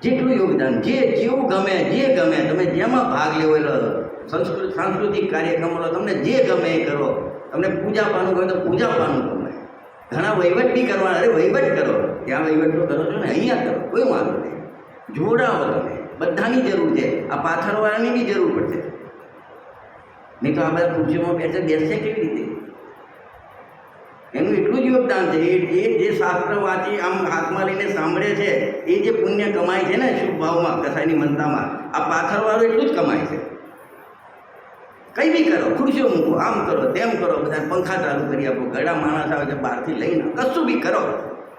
જેટલું યોગદાન, જેવું ગમે, જે ગમે, તમે જેમાં ભાગ લેવો, સાંસ્કૃતિક કાર્યક્રમો તમને જે ગમે એ કરો. તમને પૂજા પાનું ગમે તો પૂજા પાનું ગમે. ઘણા વહીવટ બી કરવા, અરે વહીવટ કરો, ત્યાં વહીવટ તો કરો છો ને, અહીંયા કરો, કોઈ વાંધો નહીં. જોડાવો તમે, બધાની જરૂર છે. આ પાછળવાળાની બી જરૂર પડશે, નહીં તો આ બધા ખુરશીઓમાં બેસે કેવી રીતે? એનું એટલું જ યોગદાન સિદ્ધાંત છે. એ જે શાસ્ત્ર વાંચી આમ હાથમાં લઈને સાંભળે છે એ જે પુણ્ય કમાય છે ને શુભ ભાવમાં કસાયની મનતામાં, આ પાથરવાળો એટલું જ કમાય છે. કંઈ બી કરો, ખુરશીઓ મૂકો, આમ કરો તેમ કરો, બધા પંખા ચાલુ કરી આપો, ઘણા માણસ આવે છે બહારથી લઈને, કશું બી કરો,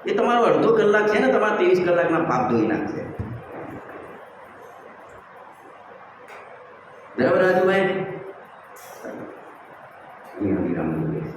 એ તમારો અડધો કલાક છે ને તમારા 23 કલાકના પાપ ધોઈ નાખશે. બરાબર રાજુભાઈ? અહીંયા વિરામ લઈએ.